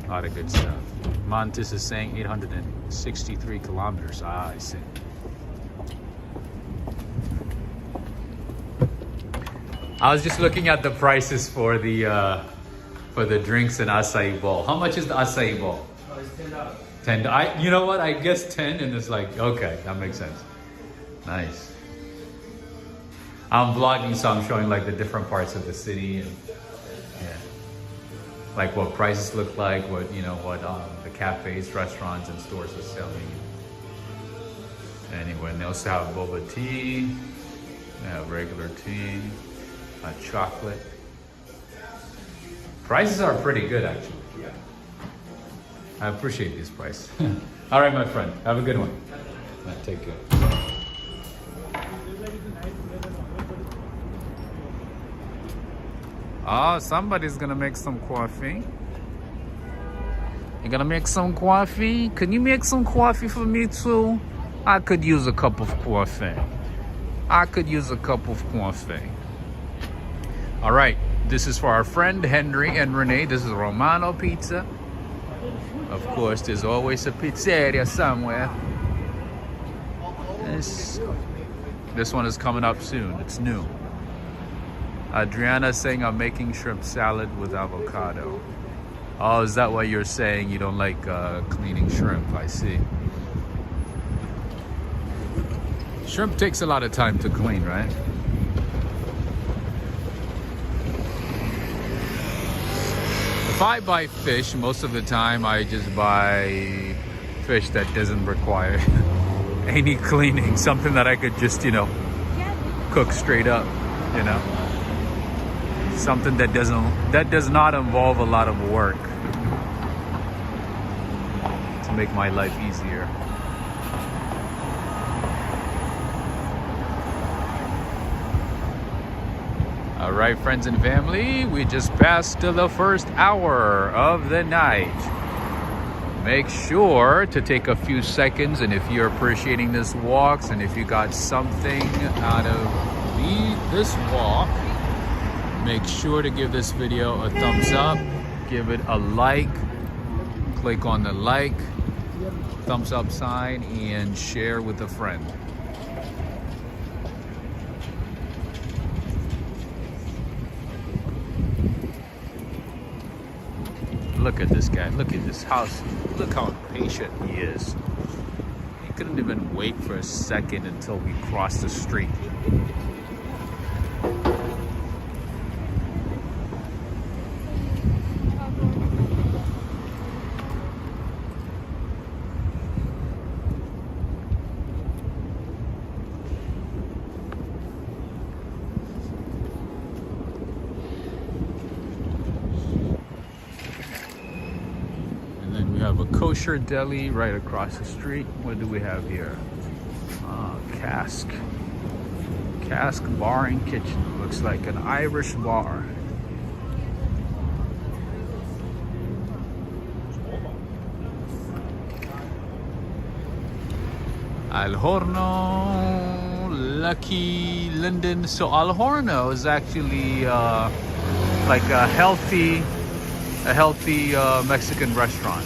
A lot of good stuff. Montes is saying 863 kilometers. Ah, I see. I was just looking at the prices for the drinks and acai bowl. How much is the acai bowl? Oh, it's $10. $10. You know what? I guess 10, and it's like, okay, that makes sense. Nice. I'm vlogging, so I'm showing like the different parts of the city, and yeah, like what prices look like, what the cafes, restaurants, and stores are selling. Anyway, and they also have boba tea. They have regular tea, chocolate. Prices are pretty good, actually. Yeah. I appreciate these prices. All right, my friend. Have a good one. Take care. Oh, somebody's gonna make some coffee. You gonna make some coffee? Can you make some coffee for me too? I could use a cup of coffee. I could use a cup of coffee. All right, this is for our friend Henry and Renee. This is Romano Pizza. Of course, there's always a pizzeria somewhere. This one is coming up soon. It's new. Adriana saying I'm making shrimp salad with avocado. Oh, is that why you're saying you don't like cleaning shrimp? I see. Shrimp takes a lot of time to clean, right? If I buy fish, most of the time I just buy fish that doesn't require any cleaning. Something that I could just, cook straight up, Something that does not involve a lot of work to make my life easier. All right, friends and family, we just passed to the first hour of the night. Make sure to take a few seconds, and if you're appreciating this walks and if you got something out of this walk, make sure to give this video a thumbs up, give it a like, click on the like, thumbs up sign, and share with a friend. Look at this guy, look at this house, look how patient he is. He couldn't even wait for a second until we crossed the street. Kosher deli right across the street. What do we have here? Cask Bar and Kitchen. Looks like an Irish bar. Al Horno, Lucky Linden. So Al Horno is actually like a healthy Mexican restaurant.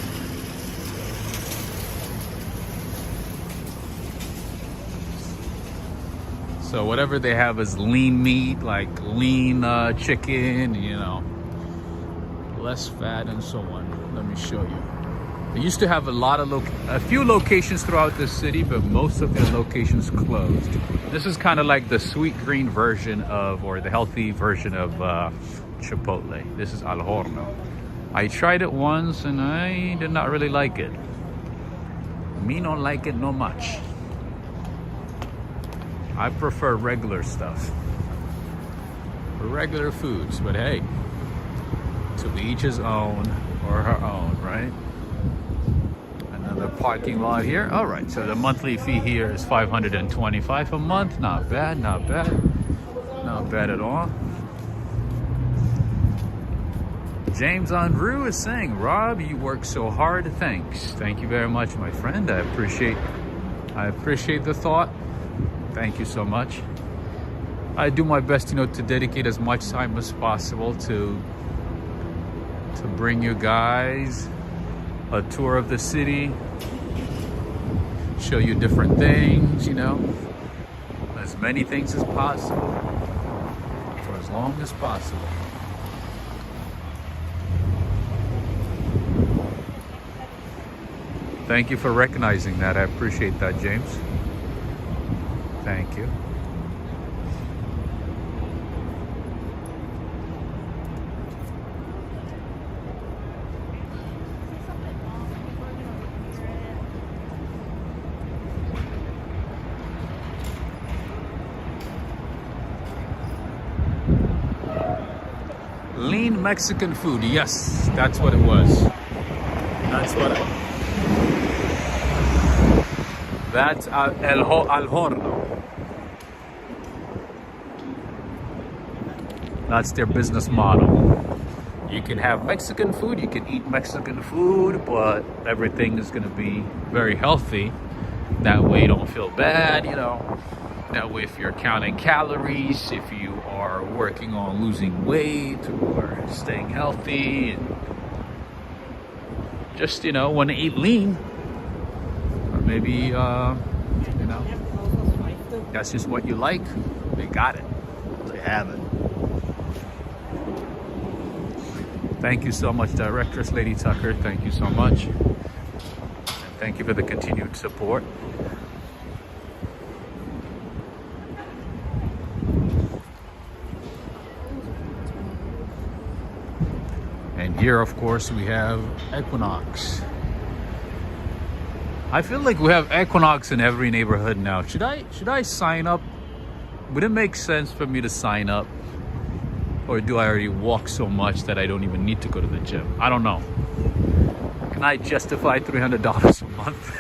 So whatever they have is lean meat, like lean chicken, less fat and so on. Let me show you. They used to have a few locations throughout the city, but most of the locations closed. This is kind of like the sweet green version of, or the healthy version of Chipotle. This is Al Horno. I tried it once and I did not really like it. Me don't like it no much. I prefer regular stuff. Regular foods, but hey, to each his own or her own, right? Another parking lot here. All right, so the monthly fee here is $525 a month. Not bad, not bad. Not bad at all. James Andrew is saying, Rob, you work so hard. Thanks. Thank you very much, my friend. I appreciate the thought. Thank you so much. I do my best, to dedicate as much time as possible to bring you guys a tour of the city, show you different things, as many things as possible, for as long as possible. Thank you for recognizing that. I appreciate that, James. Thank you. Lean Mexican food. Yes, that's what it was. That's al horno. That's their business model. You can have Mexican food, you can eat Mexican food, but everything is going to be very healthy. That way you don't feel bad, That way if you're counting calories, if you are working on losing weight or staying healthy, and just, want to eat lean, or maybe, that's just what you like, they got it. They have it. Thank you so much, Directress Lady Tucker. Thank you so much. And thank you for the continued support. And here, of course, we have Equinox. I feel like we have Equinox in every neighborhood now. Should I sign up? Would it make sense for me to sign up? Or do I already walk so much that I don't even need to go to the gym? I don't know. Can I justify $300 a month?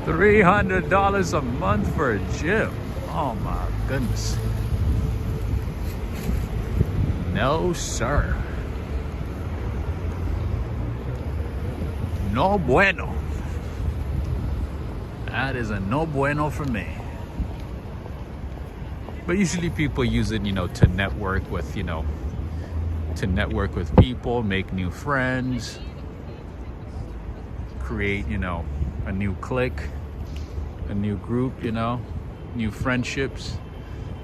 $300 a month for a gym. Oh my goodness. No, sir. No bueno. That is a no bueno for me. But usually people use it, to network with, people, make new friends, create, a new clique, a new group, new friendships,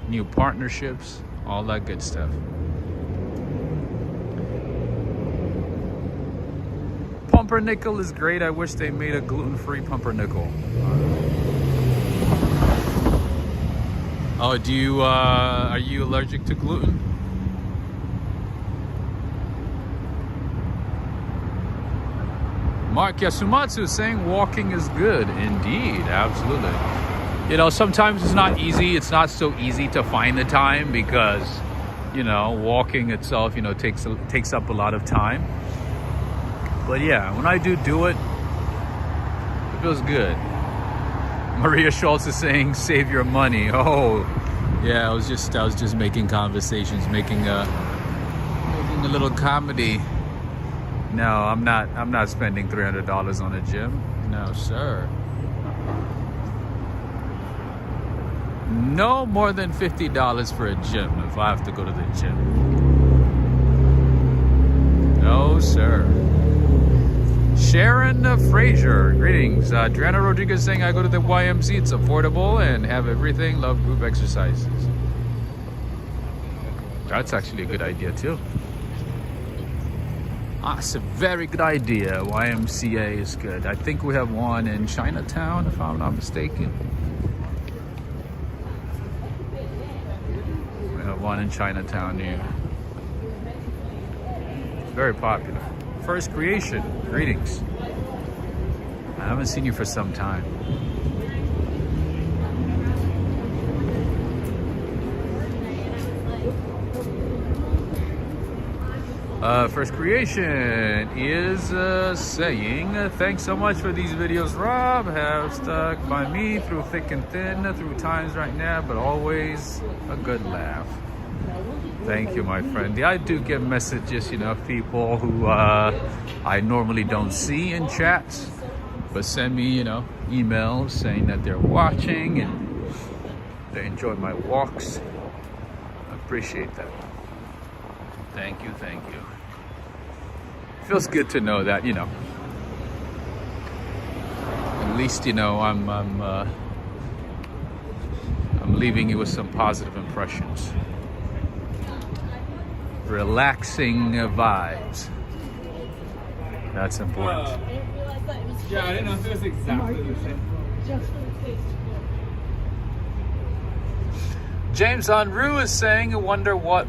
new partnerships, all that good stuff. Pumpernickel is great. I wish they made a gluten-free pumpernickel. Oh, are you allergic to gluten? Mark Yasumatsu is saying walking is good. Indeed, absolutely. Sometimes it's not easy. It's not so easy to find the time because, walking itself, takes up a lot of time. But yeah, when I do it feels good. Maria Schultz is saying, save your money. Oh, yeah, I was just making conversations, making a little comedy. No, I'm not spending $300 on a gym. No, sir. No more than $50 for a gym if I have to go to the gym. No, sir. Sharon Frazier, greetings. Adriana Rodriguez saying, I go to the YMC, it's affordable and have everything, love group exercises. That's actually a good idea too. It's a very good idea. YMCA is good. I think we have one in Chinatown, if I'm not mistaken. We have one in Chinatown here. Very popular. First Creation, greetings. I haven't seen you for some time. First Creation is saying, thanks so much for these videos, Rob. Have stuck by me through thick and thin, through times right now, but always a good laugh. Thank you, my friend. Yeah, I do get messages, you know, people who I normally don't see in chats, but send me, you know, emails saying that they're watching and they enjoy my walks. I appreciate that. Thank you, thank you. Feels good to know that, you know, at least, you know, I'm leaving you with some positive impressions. Relaxing vibes. That's important. Yeah, I didn't know if it was exactly the same. James Unruh is saying, I wonder what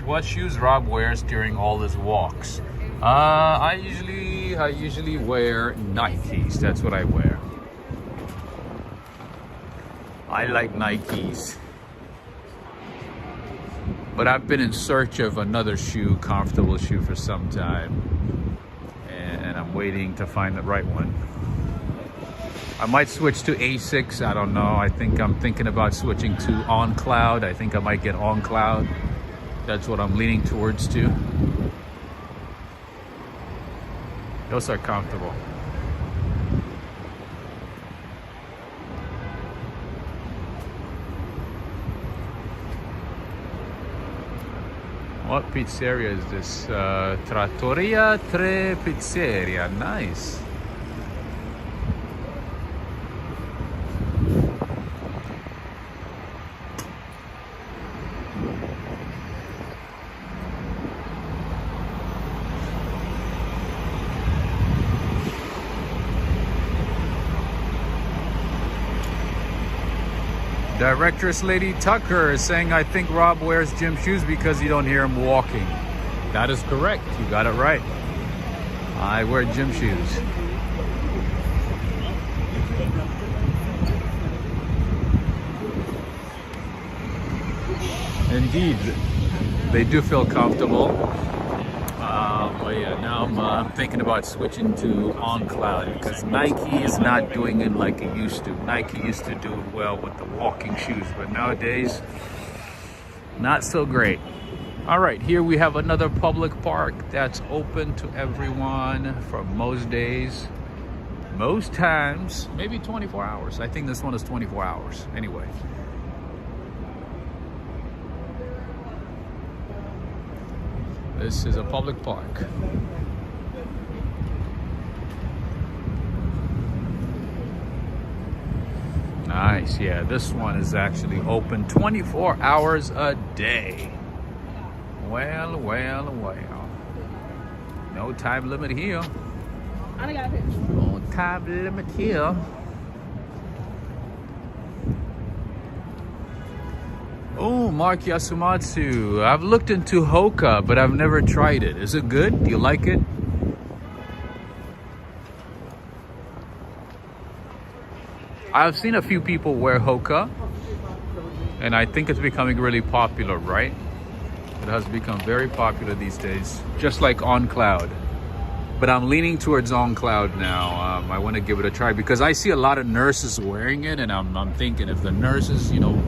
what shoes Rob wears during all his walks. I usually wear Nikes. That's what I wear. I like Nikes. But I've been in search of another shoe, comfortable shoe, for some time. And I'm waiting to find the right one. I might switch to Asics. I don't know. I'm thinking about switching to On Cloud. I think I might get On Cloud. That's what I'm leaning towards too. Those are comfortable. What pizzeria is this? Trattoria Tre Pizzeria. Nice. Directress Lady Tucker is saying, I think Rob wears gym shoes because you don't hear him walking. That is correct. You got it right. I wear gym shoes. Indeed, they do feel comfortable. But yeah, now I'm thinking about switching to On Cloud because Nike is not doing it like it used to. Nike used to do it well with the walking shoes, but nowadays, not so great. All right, here we have another public park that's open to everyone for most days, most times, maybe 24 hours. I think this one is 24 hours. Anyway. This is a public park. Nice, yeah, this one is actually open 24 hours a day. Well, well, well. No time limit here. No time limit here. Oh, Mark Yasumatsu. I've looked into Hoka, but I've never tried it. Is it good? Do you like it? I've seen a few people wear Hoka, and I think it's becoming really popular, right? It has become very popular these days, just like On Cloud. But I'm leaning towards On Cloud now. I want to give it a try because I see a lot of nurses wearing it, and I'm thinking if the nurses, you know,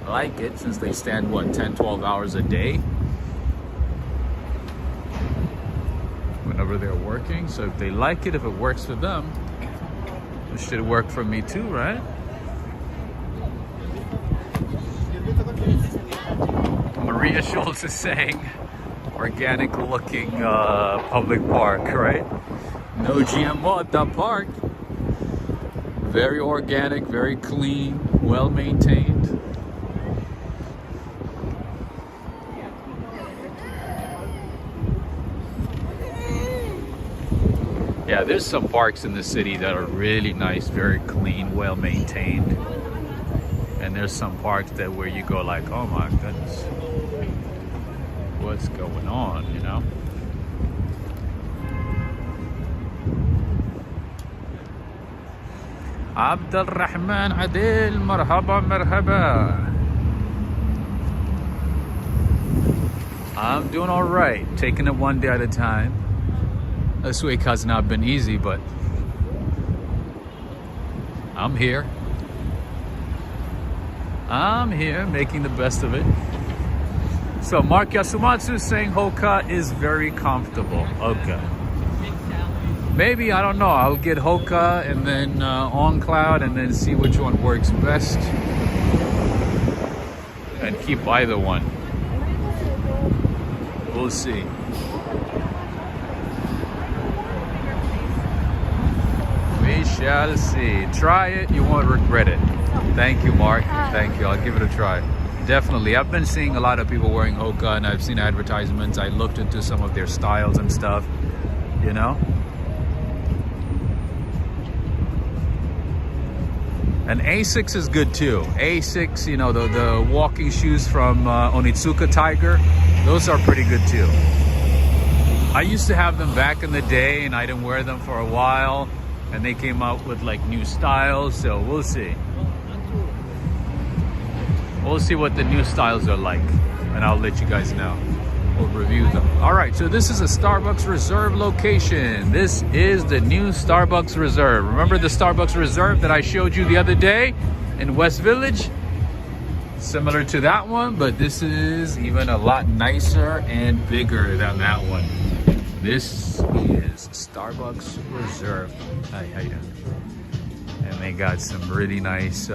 like it, since they stand, what, 10-12 hours a day whenever they're working. So if they like it, if it works for them, it should work for me too, right? Maria Schultz is saying organic looking public park, right? No GMO at that park. Very organic, very clean, well maintained. Yeah, there's some parks in the city that are really nice, very clean, well maintained. And there's some parks that where you go like, oh my goodness. what's going on, you know? Abdul Rahman Adil, marhaba, marhaba. I'm doing all right, taking it one day at a time. This week has not been easy, but I'm here. I'm here making the best of it. So Mark Yasumatsu is saying Hoka is very comfortable. Okay. Maybe, I don't know. I'll get Hoka and then On Cloud and then see which one works best. And keep either one. We'll see. We shall see. Try it, you won't regret it. Thank you, Mark. Thank you. I'll give it a try. Definitely. I've been seeing a lot of people wearing Hoka and I've seen advertisements. I looked into some of their styles and stuff, you know? And Asics is good too. Asics, you know, the walking shoes from Onitsuka Tiger, those are pretty good too. I used to have them back in the day and I didn't wear them for a while. And they came out with like new styles, so we'll see. We'll see what the new styles are like. And I'll let you guys know. We'll review them. All right, so this is a Starbucks Reserve location. This is the new Starbucks Reserve. Remember the Starbucks Reserve that I showed you the other day in West Village? Similar to that one, but this is even a lot nicer and bigger than that one. This is Starbucks Reserve. Hi, how you doing? And they got some really nice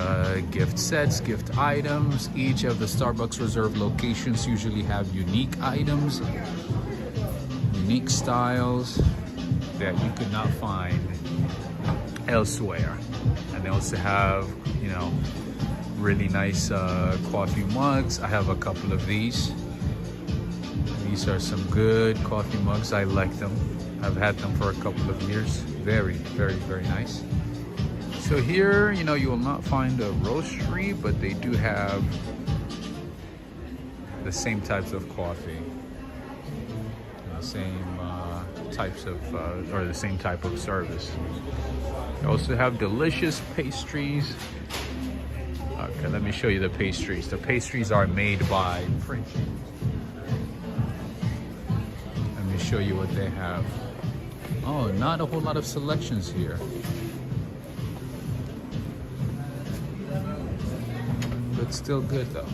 gift sets, gift items. Each of the Starbucks Reserve locations usually have unique items, unique styles that you could not find elsewhere. And they also have, you know, really nice coffee mugs. I have a couple of these. These are some good coffee mugs. I like them. I've had them for a couple of years. Very, very, very nice. So here, you know, you will not find a roastery, but they do have the same types of coffee, the same types of, or the same type of service. They also have delicious pastries. Okay, let me show you the pastries. The pastries are made by French. Let me show you what they have. Oh, not a whole lot of selections here. But still good though.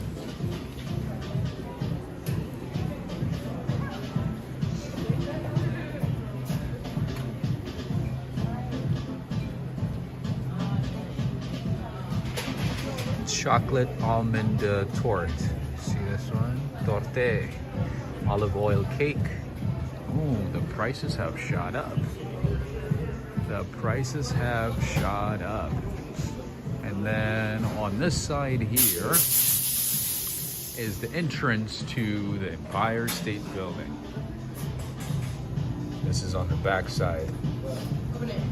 Chocolate almond torte. See this one? Torte. Olive oil cake. Ooh, the prices have shot up. The prices have shot up. And then on this side here is the entrance to the Empire State Building. This is on the back side.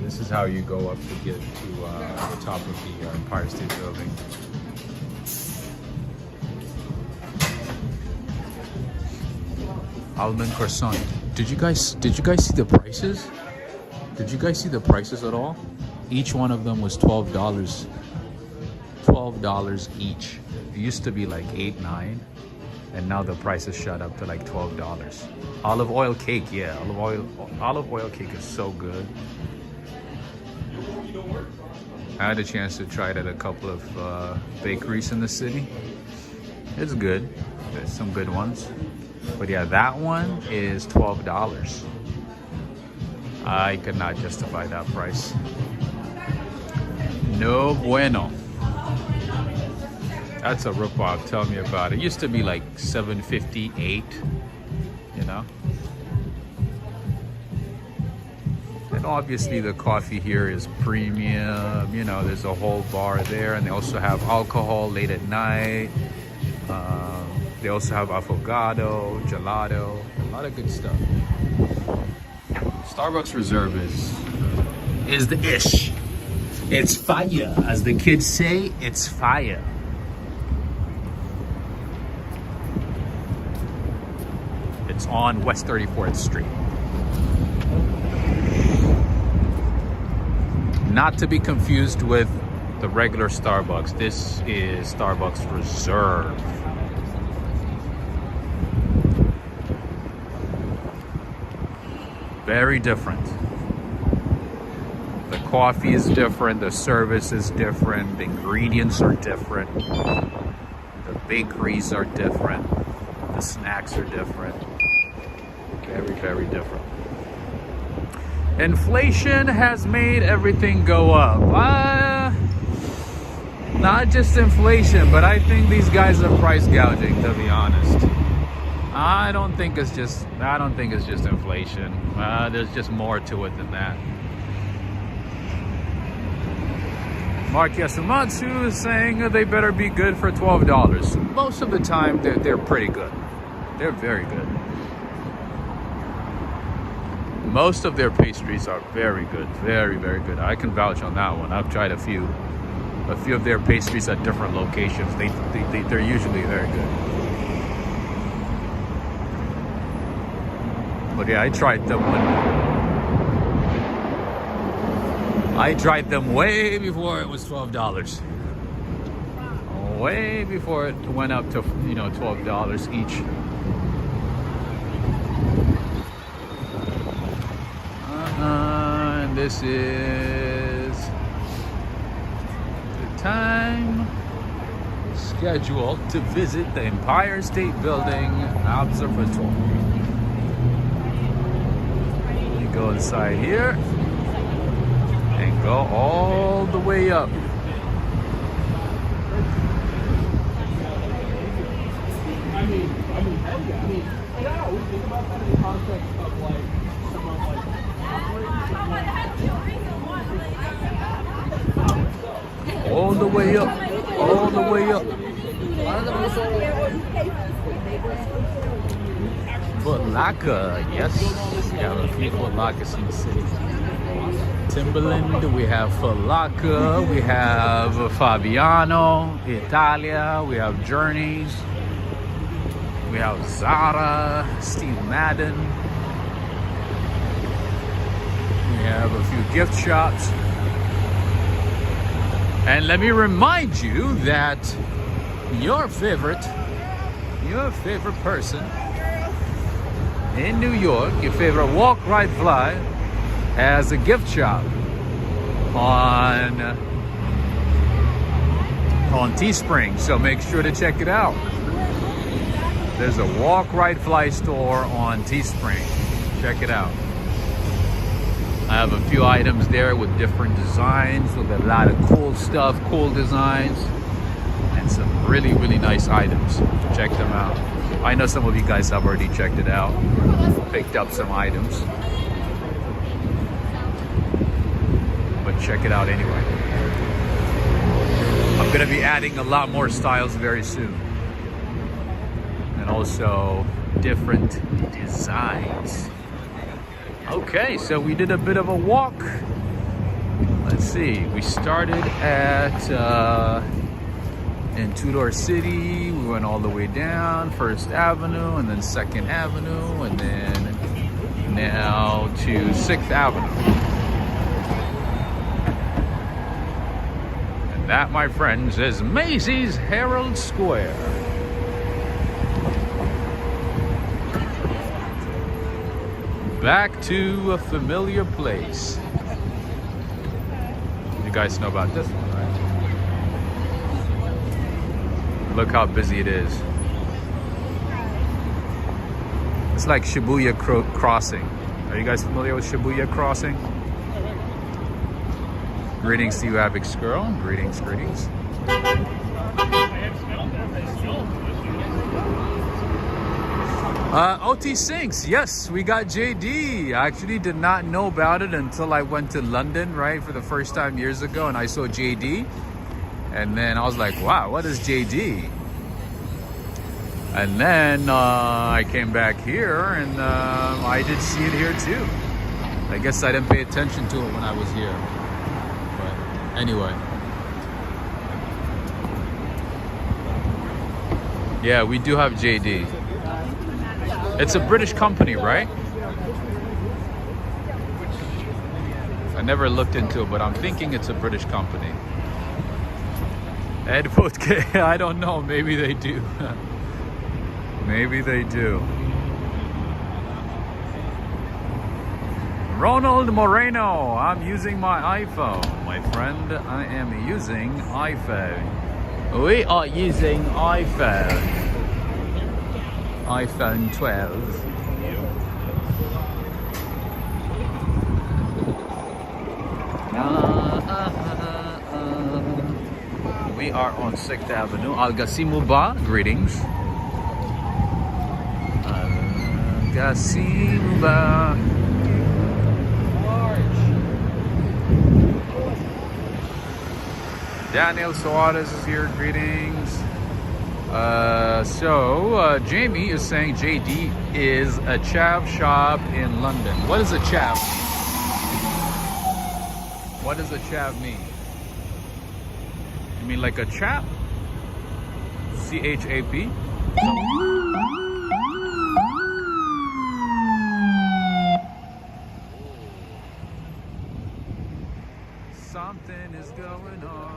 This is how you go up to get to the top of the Empire State Building. Almond croissant. Did you guys see the prices? Did you guys see the prices at all? Each one of them was $12. $12 each. It used to be like $8, $9, and now the price has shot up to like $12. Olive oil cake, yeah, olive oil cake is so good. I had a chance to try it at a couple of bakeries in the city. It's good. There's some good ones. But yeah, that one is $12. I could not justify that price. No bueno. That's a ripoff. Tell me about it. It used to be like $7.58, you know. And obviously the coffee here is premium. You know, there's a whole bar there, and they also have alcohol late at night. They also have affogato, gelato, a lot of good stuff. Starbucks Reserve is the ish. It's fire, as the kids say. It's fire. Starbucks on West 34th Street. Not to be confused with the regular Starbucks. This is Starbucks Reserve. Very different. The coffee is different, the service is different, the ingredients are different, the bakeries are different, the snacks are different. Very, very different. Inflation has made everything go up. Not just inflation, but I think these guys are price gouging, to be honest. I don't think it's just inflation. There's just more to it than that. Mark Yasumatsu is saying they better be good for $12. Most of the time, they're pretty good. They're very good. Most of their pastries are very good. Very, very good. I can vouch on that one. I've tried a few of their pastries at different locations. They're usually very good. But yeah, I tried them way before it was $12. Way before it went up to, $12 each. And this is the time scheduled to visit the Empire State Building Observatory. You go inside here and go all the way up. Yeah, we think about that in the context of like someone like all the way up, all the way up. Foot Locker, yes. We have a few Foot Lockers in the city. Timberland, we have Foot Locker, we have Fabiano, Italia, we have Journeys, we have Zara, Steve Madden. We have a few gift shops. And let me remind you that your favorite person in New York, your favorite walk, ride, fly, has a gift shop on Teespring. So make sure to check it out. There's a walk, ride, fly store on Teespring. Check it out. I have a few items there with different designs, with a lot of cool stuff, cool designs, and some really, really nice items. Check them out. I know some of you guys have already checked it out, picked up some items, but check it out anyway. I'm gonna be adding a lot more styles very soon, and also different designs. Okay, so we did a bit of a walk. Let's see, we started at in Tudor City. We went all the way down First Avenue and then Second Avenue and then now to 6th Avenue. And that, my friends, is Macy's Herald Square. Back to a familiar place. You guys know about this one, right? Look how busy it is. It's like Shibuya Crossing. Are you guys familiar with Shibuya Crossing? Greetings to you, Abix Girl. Greetings, greetings. OT Sinks, yes, we got JD. I actually did not know about it until I went to London, right, for the first time years ago, and I saw JD. And then I was like, wow, what is JD? And then I came back here, and I did see it here too. I guess I didn't pay attention to it when I was here. But anyway. Yeah, we do have JD. It's a British company, right? I never looked into it, but I'm thinking it's a British company. Ed Vodka, I don't know. Maybe they do. Maybe they do. Ronald Moreno, I'm using my iPhone. My friend, I am using iPhone. We are using iPhone. iPhone 12. We are on 6th Avenue. Al-Gasimuba, greetings. Al-Gasimuba. Daniel Suarez is here, greetings. So Jamie is saying JD is a chav shop in London. What is a chav? What does a chav mean? You mean like a chap? C-H-A-P? Something is going on.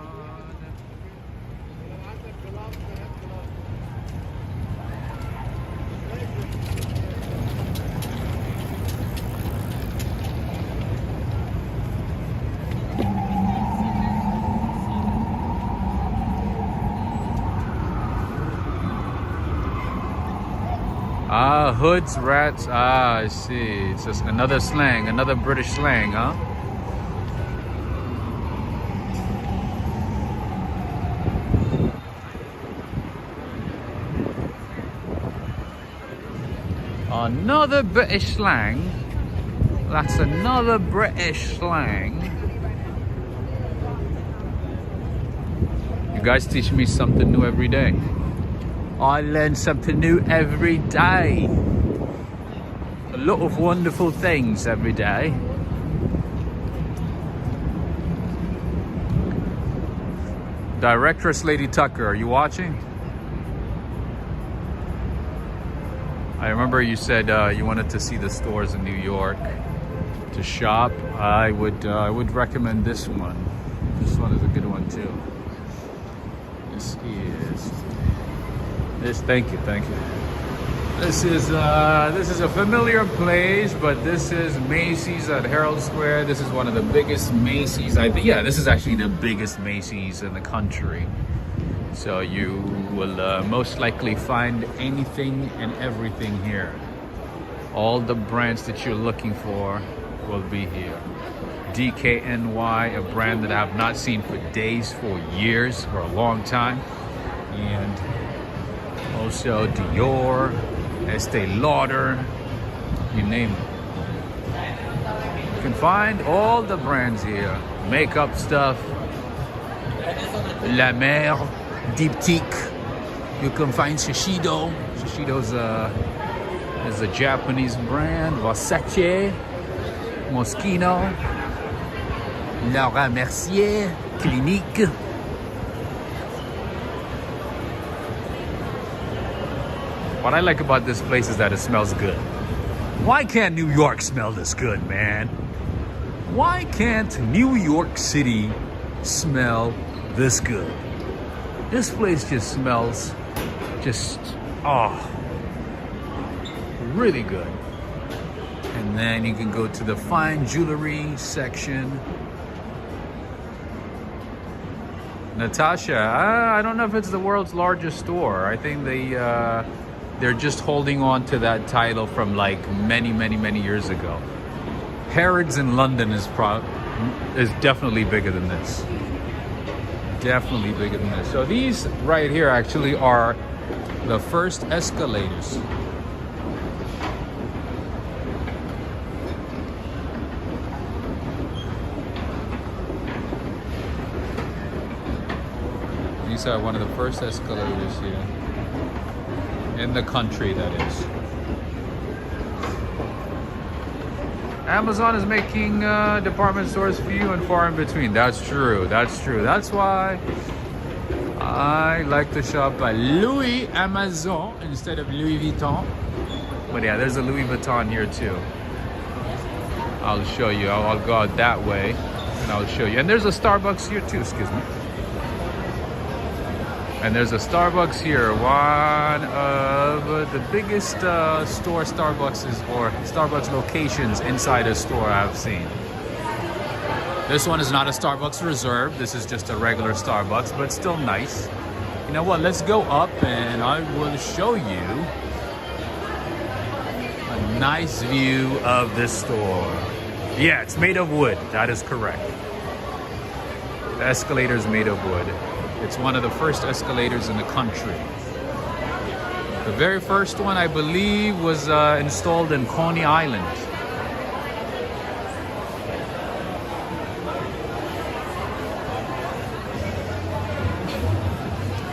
Ah, hoods, rats. Ah, I see. It's just another slang, another British slang, huh? Another British slang. That's another British slang. You guys teach me something new every day. I learn something new every day. A lot of wonderful things every day. Directress Lady Tucker, are you watching? I remember you said you wanted to see the stores in New York to shop. I would recommend this one. This one is a good one too. Thank you. This is a familiar place, but this is Macy's at Herald Square. This is one of the biggest Macy's. I think, yeah, this is actually the biggest Macy's in the country. So you will most likely find anything and everything here. All the brands that you're looking for will be here. DKNY, a brand that I have not seen for days, for years, for a long time. And also Dior, Estee Lauder, you name it. You can find all the brands here. Makeup stuff, La Mer, Diptyque. You can find Shiseido. Shiseido's is a Japanese brand. Versace, Moschino, Laura Mercier, Clinique. What I like about this place is that it smells good. Why can't New York smell this good, man? Why can't New York City smell this good? This place just smells really good. And then you can go to the fine jewelry section. Natasha, I don't know if it's the world's largest store. I think they're just holding on to that title from like many years ago. Harrods in London is definitely bigger than this. Definitely bigger than this. So these right here actually are the first escalators. These are one of the first escalators here. In the country, that is. Amazon is making department stores few and far in between. That's true. That's true. That's why I like to shop at Louis Amazon instead of Louis Vuitton. But yeah, there's a Louis Vuitton here too. I'll show you. I'll go out that way and I'll show you. And there's a Starbucks here too, excuse me. And there's a Starbucks here. One of the biggest Starbucks locations inside a store I've seen. This one is not a Starbucks Reserve. This is just a regular Starbucks, but still nice. You know what? Let's go up and I will show you a nice view of this store. Yeah, it's made of wood. That is correct. The escalator is made of wood. It's one of the first escalators in the country. The very first one, I believe, was installed in Coney Island.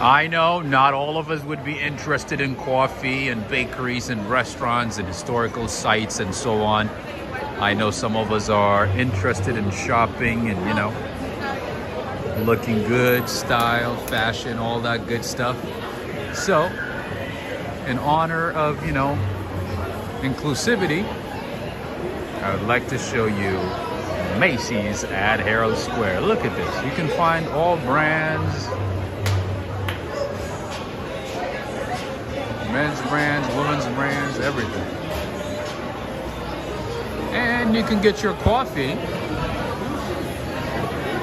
I know not all of us would be interested in coffee and bakeries and restaurants and historical sites and so on. I know some of us are interested in shopping and, you know, looking good, style, fashion, all that good stuff. So, in honor of, you know, inclusivity, I would like to show you Macy's at Herald Square. Look at this. You can find all brands. Men's brands, women's brands, everything. And you can get your coffee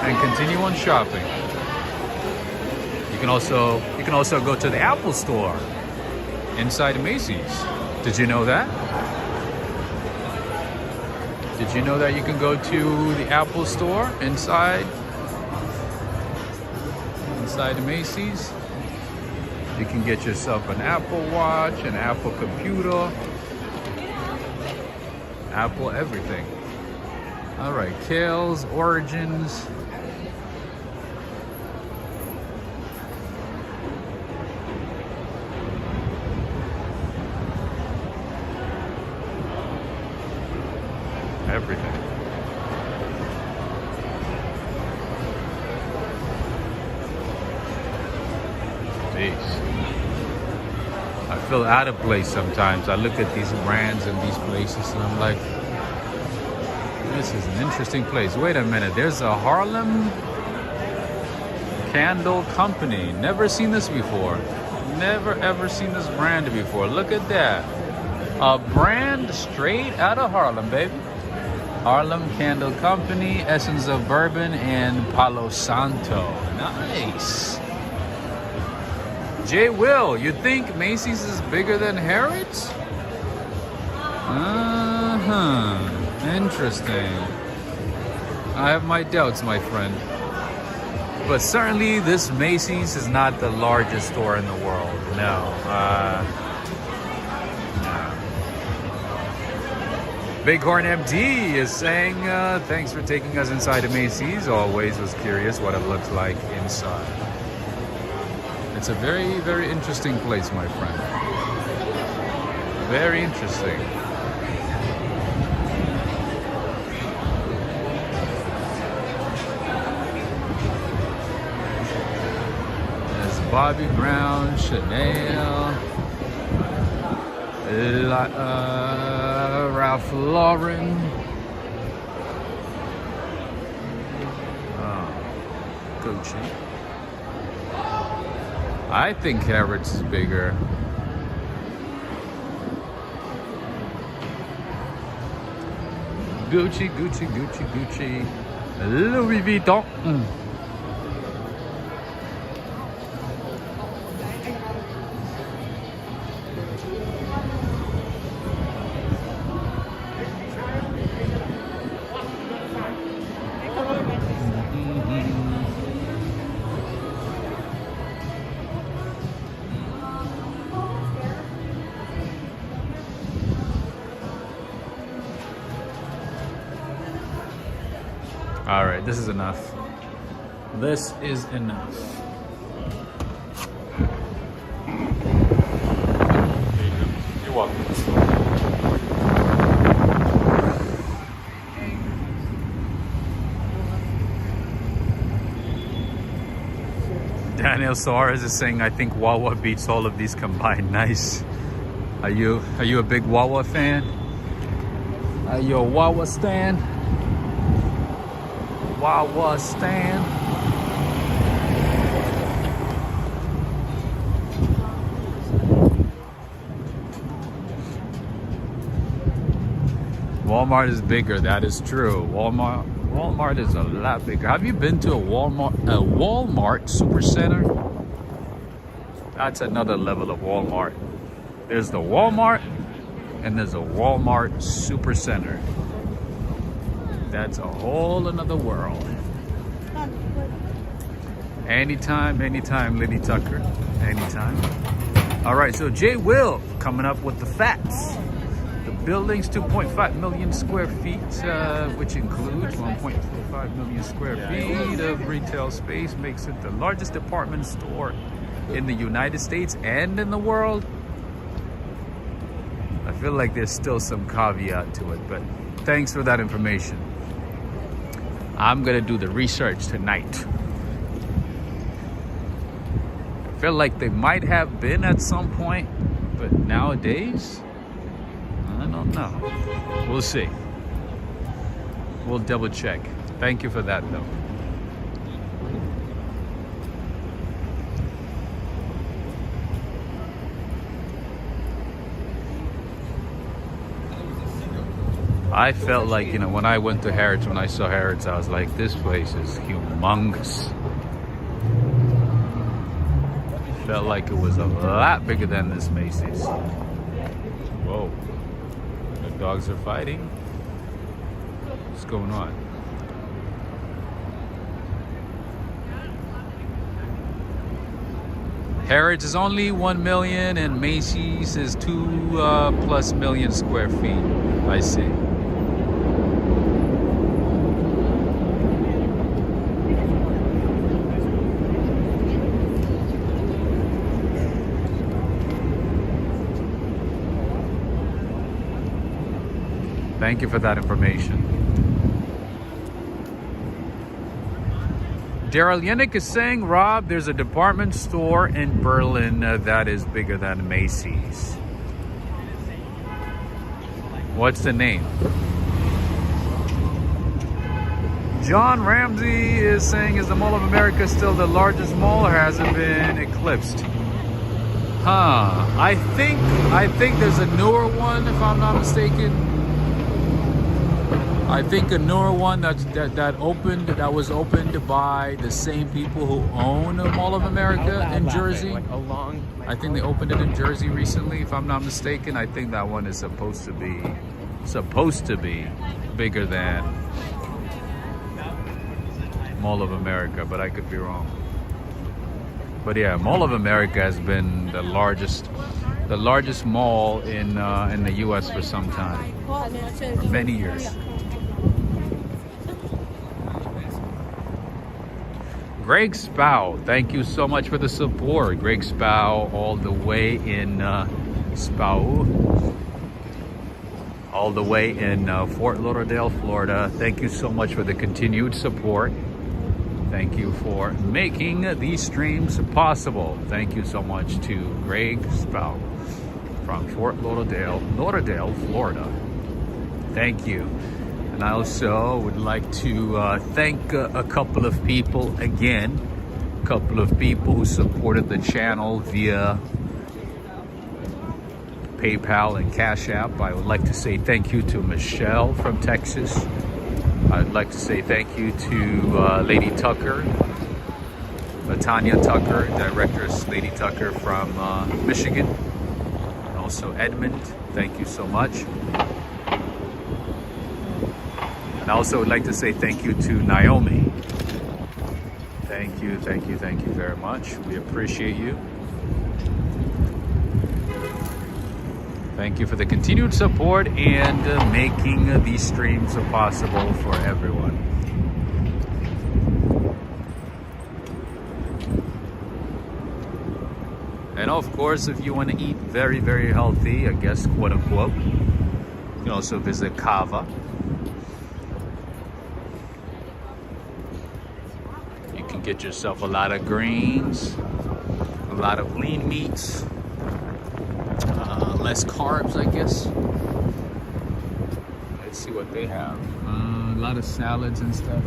and continue on shopping. You can also go to the Apple store inside Macy's. Did you know that? Did you know that you can go to the Apple store inside Macy's? You can get yourself an Apple Watch, an Apple computer, Apple everything. All right, Kale's Origins. Everything. Jeez. I feel out of place sometimes. I look at these brands and these places and I'm like, this is an interesting place. Wait a minute, there's a Harlem Candle Company. Never seen this before. Never ever seen this brand before. Look at that. A brand straight out of Harlem, baby. Harlem Candle Company, Essence of Bourbon and Palo Santo. Nice. Jay Will, you think Macy's is bigger than Harrods? Interesting. I have my doubts, my friend. But certainly this Macy's is not the largest store in the world. No. Bighorn MD is saying, thanks for taking us inside of Macy's. Always was curious what it looks like inside. It's a very, very interesting place, my friend. Very interesting. There's Bobby Brown, Chanel, Ralph Lauren. Gucci. I think Harrods is bigger. Gucci, Gucci, Gucci, Gucci. Louis Vuitton. All right, this is enough. This is enough. You're welcome. Dinosaurs is saying, I think Wawa beats all of these combined. Nice. Are you a big Wawa fan? Are you a Wawa stan? Wawa stan. Walmart is bigger. That is true. Walmart is a lot bigger. Have you been to a Walmart Supercenter? That's another level of Walmart. There's the Walmart and there's a Walmart Supercenter. That's a whole another world. Anytime, Liddy Tucker. Anytime. All right, so Jay Will coming up with the facts. The building's 2.5 million square feet, which includes 1.45 million square feet of retail space, makes it the largest department store in the United States and in the world. I feel like there's still some caveat to it, but thanks for that information. I'm gonna do the research tonight. I feel like they might have been at some point, but nowadays, I don't know. We'll see. We'll double check. Thank you for that though. I felt like, you know, when I went to Harrods, when I saw Harrods, I was like, this place is humongous. Felt like it was a lot bigger than this Macy's. Whoa. The dogs are fighting? What's going on? Harrods is only 1 million and Macy's is 2+ million square feet. I see. Thank you for that information. Daryl Yannick is saying, Rob, there's a department store in Berlin that is bigger than Macy's. What's the name? John Ramsey is saying, is the Mall of America still the largest mall or has it been eclipsed? Huh. I think there's a newer one, if I'm not mistaken. I think a newer one that was opened by the same people who own the Mall of America in Jersey. I think they opened it in Jersey recently, if I'm not mistaken. I think that one is supposed to be bigger than Mall of America, but I could be wrong. But yeah, Mall of America has been the largest mall in the U.S. for some time, many years. Greg Spow, thank you so much for the support. Greg Spow, all the way in Fort Lauderdale, Florida. Thank you so much for the continued support. Thank you for making these streams possible. Thank you so much to Greg Spow from Fort Lauderdale, Florida. Thank you. And I also would like to thank a couple of people again, a couple of people who supported the channel via PayPal and Cash App. I would like to say thank you to Michelle from Texas. I'd like to say thank you to Lady Tucker, Tanya Tucker, Directress Lady Tucker from Michigan, and also Edmund. Thank you so much. And I also would like to say thank you to Naomi. Thank you very much. We appreciate you. Thank you for the continued support and making these streams possible for everyone. And of course, if you want to eat very, very healthy, I guess, quote unquote, you can also visit Kava. You can get yourself a lot of greens, lot of lean meats, less carbs, I guess. Let's see what they have. A lot of salads and stuff.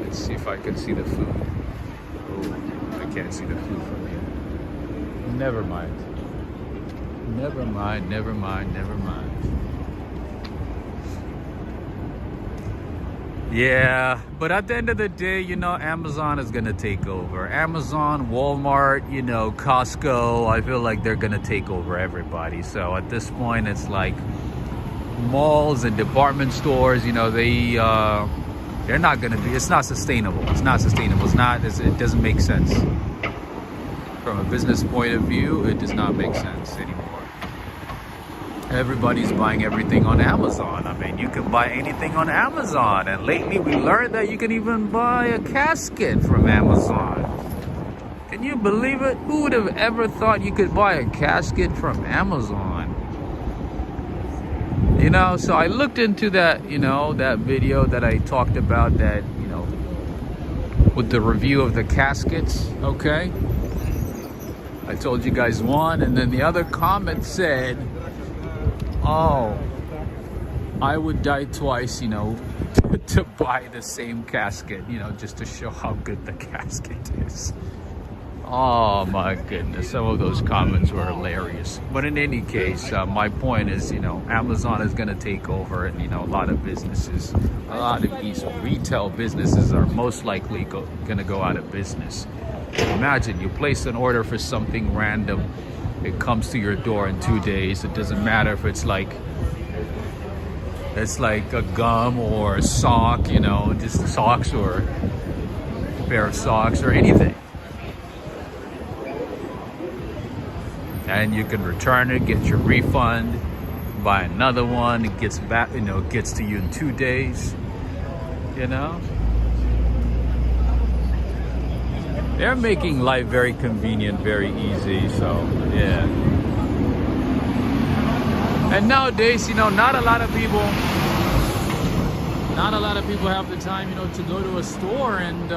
Let's see if I can see the food. Oh, I can't see the food from here. Never mind. Never mind, never mind, never mind. Yeah, but at the end of the day, you know, Amazon is gonna take over. Amazon, Walmart, you know, Costco, I feel like they're gonna take over everybody. So at this point, it's like malls and department stores, you know, they're not gonna be, it's not sustainable. It's not sustainable. It doesn't make sense. From a business point of view, it does not make sense anymore. Everybody's buying everything on Amazon. I mean, you can buy anything on Amazon. And lately we learned that you can even buy a casket from Amazon. Can you believe it? Who would have ever thought you could buy a casket from Amazon? You know, so I looked into that, you know, that video that I talked about, that, you know, with the review of the caskets, okay? I told you guys one, and then the other comment said, oh, I would die twice, you know, to buy the same casket, you know, just to show how good the casket is. Oh my goodness, some of those comments were hilarious. But in any case, my point is, you know, Amazon is going to take over, and, you know, a lot of businesses, a lot of these retail businesses are most likely going to go out of business. Imagine you place an order for something random, it comes to your door in 2 days. It doesn't matter if it's like a gum or a sock, you know, just socks or a pair of socks or anything. And you can return it, get your refund, buy another one, it gets back, you know, it gets to you in 2 days, you know. They're making life very convenient, very easy, so yeah. And nowadays, you know, not a lot of people have the time, you know, to go to a store and,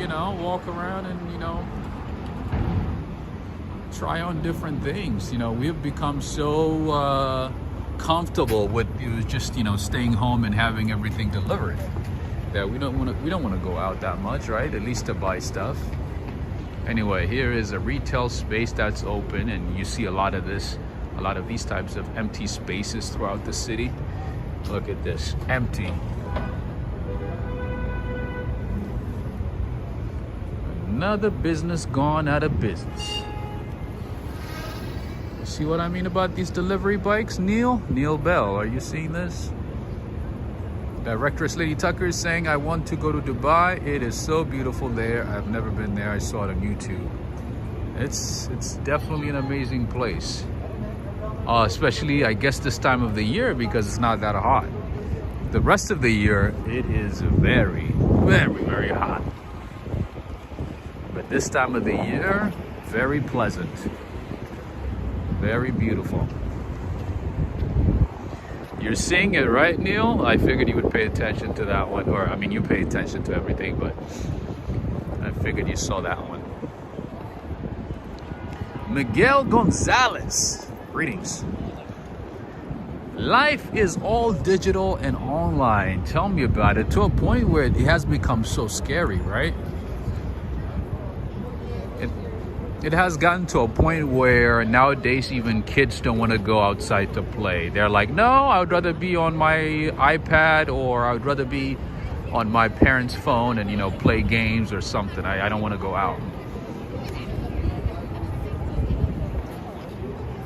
you know, walk around and, you know, try on different things. You know, we've become so comfortable with just, you know, staying home and having everything delivered that we don't want to go out that much, right? At least to buy stuff. Anyway, here is a retail space that's open, and you see a lot of these types of empty spaces throughout the city. Look at this, empty. Another business gone out of business. See what I mean about these delivery bikes, Neil Bell? Are you seeing this? Directress Lady Tucker is saying, I want to go to Dubai. It is so beautiful there. I've never been there. I saw it on YouTube. It's definitely an amazing place. Especially, I guess, this time of the year, because it's not that hot. The rest of the year, it is very, very, very hot. But this time of the year, very pleasant. Very beautiful. You're seeing it, right, Neil? I figured you would pay attention to that one. Or, I mean, you pay attention to everything, but I figured you saw that one. Miguel Gonzalez. Greetings. Life is all digital and online. Tell me about it. To a point where it has become so scary, right? It has gotten to a point where nowadays even kids don't want to go outside to play. They're like, no, I would rather be on my iPad, or I would rather be on my parents' phone and, you know, play games or something. I don't want to go out.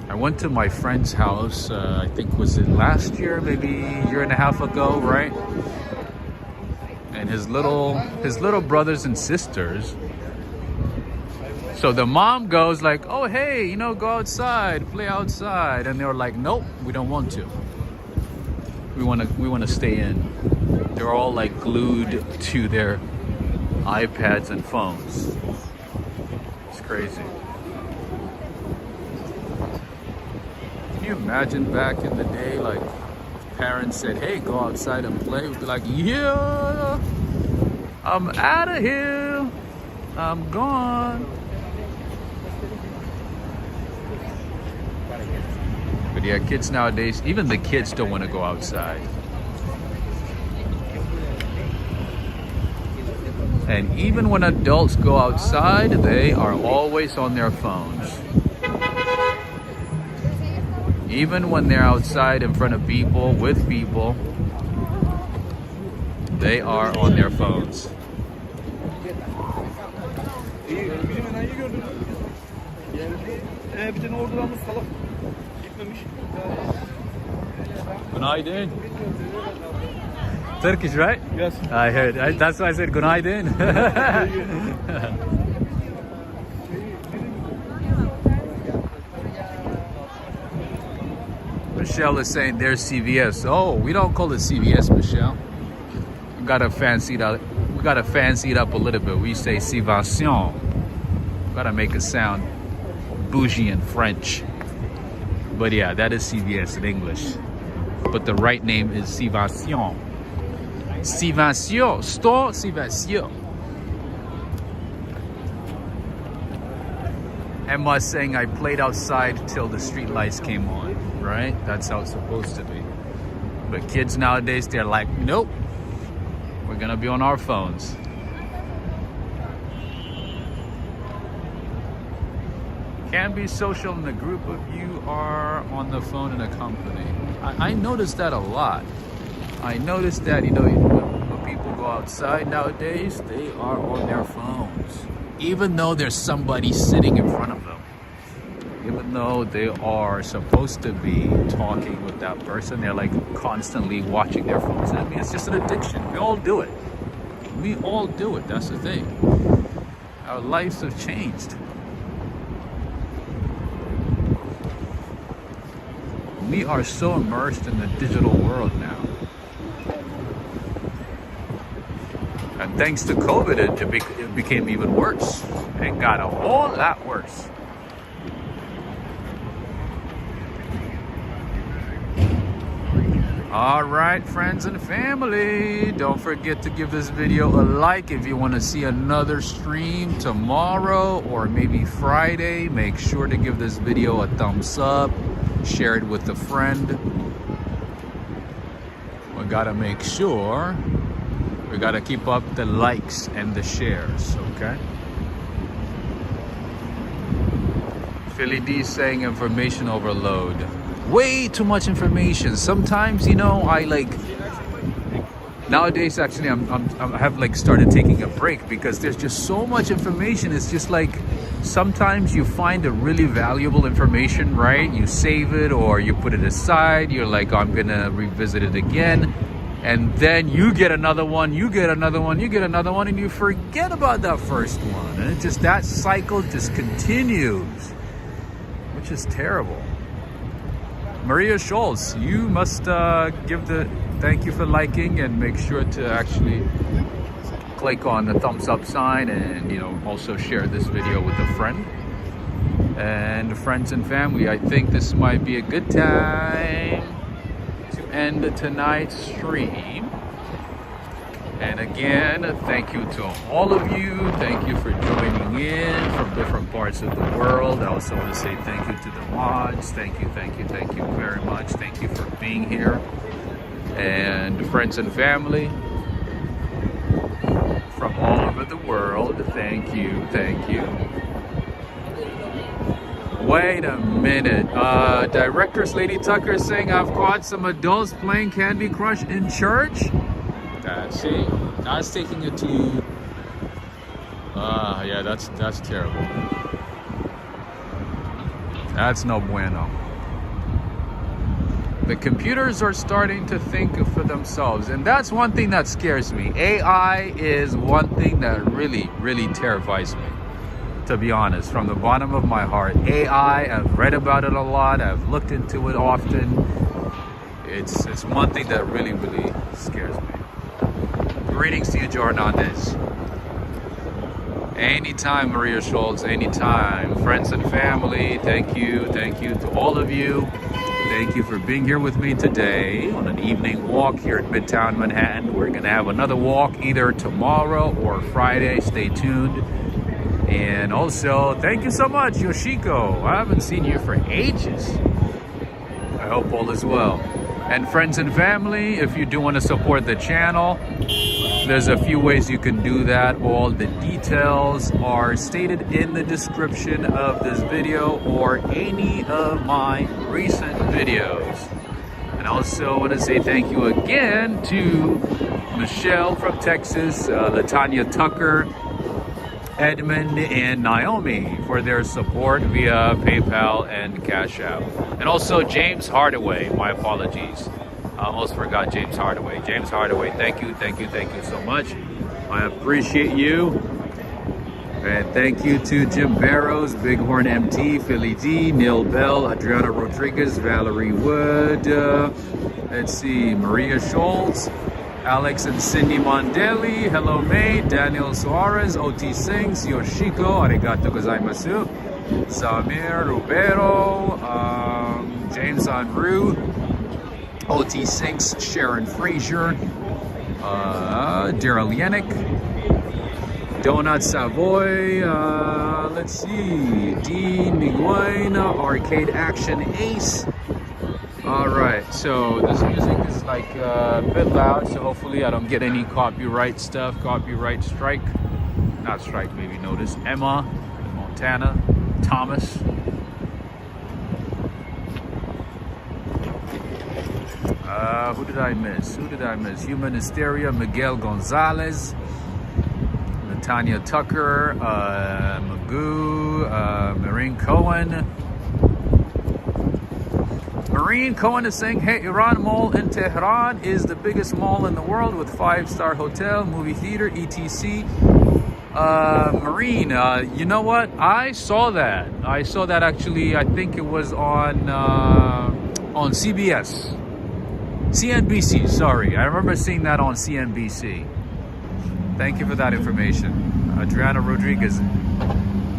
I went to my friend's house, I think was it last year, maybe a year and a half ago, right? And his little brothers and sisters. So the mom goes like, oh, hey, you know, go outside, play outside. And they were like, nope, we don't want to. We want to stay in. They're all like glued to their iPads and phones. It's crazy. Can you imagine back in the day, like, if parents said, hey, go outside and play? We'd be like, yeah, I'm out of here. I'm gone. But yeah, kids nowadays, even the kids don't want to go outside. And even when adults go outside, they are always on their phones. Even when they're outside in front of people, with people, they are on their phones. Günaydın. Turkish, right? Yes. I heard. That's why I said günaydın. Michelle is saying there's CVS. Oh, we don't call it CVS, Michelle. We gotta fancy it up. We gotta fancy it up a little bit. We say Civation. Gotta make it sound bougie in French. But yeah, that is CVS in English. But the right name is Civation. Civation. Store Civation. Emma's saying I played outside till the street lights came on. Right? That's how it's supposed to be. But kids nowadays, they're like, nope. We're gonna be on our phones. Can be social when a group of you are on the phone in a company. I noticed that a lot. I noticed that, you know, when people go outside nowadays, they are on their phones. Even though there's somebody sitting in front of them. Even though they are supposed to be talking with that person, they're like constantly watching their phones. I mean, it's just an addiction. We all do it. We all do it. That's the thing. Our lives have changed. We are so immersed in the digital world now. And thanks to COVID, it became even worse. It got a whole lot worse. All right, friends and family, don't forget to give this video a like. If you want to see another stream tomorrow or maybe Friday, make sure to give this video a thumbs up, share it with a friend. We gotta make sure, we gotta keep up the likes and the shares, okay? Philly D saying information overload. Way too much information. Sometimes, you know, I like nowadays actually I have like started taking a break because there's just so much information. It's just like sometimes you find a really valuable information, right? You save it or you put it aside. You're like, oh, I'm gonna revisit it again, and then you get another one, you get another one, you get another one, and you forget about that first one, and it just, that cycle just continues, which is terrible. Maria Schultz, you must give the thank you for liking, and make sure to actually click on the thumbs up sign, and, you know, also share this video with a friend and friends and family. I think this might be a good time to end tonight's stream. And again, thank you to all of you. Thank you for joining in from different parts of the world. I also want to say thank you to the mods. Thank you very much. Thank you for being here. And friends and family from all over the world, thank you. Wait a minute. Director's Lady Tucker is saying I've caught some adults playing Candy Crush in church. See, that's taking it to yeah, that's terrible. That's no bueno. The computers are starting to think for themselves, and that's one thing that scares me. AI is one thing that really terrifies me, to be honest, from the bottom of my heart. AI, I've read about it a lot, I've looked into it often. It's one thing that really scares me. Greetings to you, Jornandez. Anytime, Maria Schultz, anytime. Friends and family, thank you to all of you. Thank you for being here with me today on an evening walk here at Midtown Manhattan. We're gonna have another walk either tomorrow or Friday. Stay tuned. And also, thank you so much, Yoshiko. I haven't seen you for ages. I hope all is well. And friends and family, if you do want to support the channel, there's a few ways you can do that. All the details are stated in the description of this video or any of my recent videos. And also want to say thank you again to Michelle from Texas, Latanya Tucker, Edmund, and Naomi for their support via PayPal and Cash App. And also James Hardaway, my apologies. I almost forgot James Hardaway. James Hardaway, thank you so much. I appreciate you. And thank you to Jim Barrows, Bighorn MT, Philly D, Neil Bell, Adriana Rodriguez, Valerie Wood, let's see, Maria Schultz, Alex and Cindy Mondelli, Hello May, Daniel Suarez, OT Sings, Yoshiko, Arigato gozaimasu, Samir Rubero, James Anru, OT Sings, Sharon Frazier, Daryl Yannick, Donut Savoy, let's see, Dean Miguel, Arcade Action Ace. Alright, so this music is like a bit loud, so hopefully I don't get any copyright stuff, copyright strike. Not strike, maybe notice. Emma, Montana, Thomas. Who did I miss? Human Hysteria, Miguel Gonzalez, Tanya Tucker, Magoo, Marine Cohen. Marine Cohen is saying, hey, Iran Mall in Tehran is the biggest mall in the world with 5-star hotel, movie theater, etc. Marine, you know what? I saw that. Actually, I think it was on CBS. CNBC, sorry. I remember seeing that on CNBC. Thank you for that information. Adriana Rodriguez,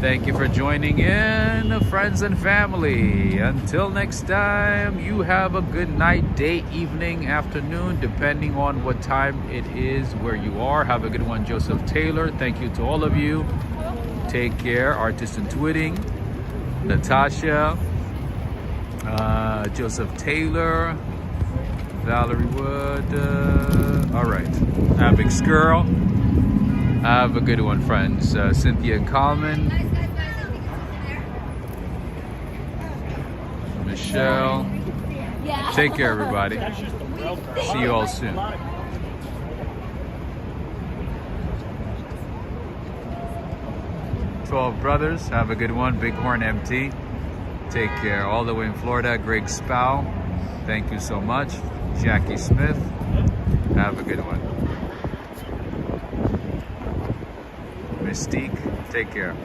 thank you for joining in, friends and family. Until next time, you have a good night, day, evening, afternoon, depending on what time it is where you are. Have a good one, Joseph Taylor. Thank you to all of you. Take care. Artist in Twitting, Natasha, Joseph Taylor, Valerie Wood. All right. Abix Girl. Have a good one, friends. Cynthia Coleman. Michelle. Take care, everybody. See you all soon. 12 Brothers. Have a good one. Bighorn MT. Take care. All the way in Florida, Greg Spow. Thank you so much. Jackie Smith. Have a good one. Mystique. Take care.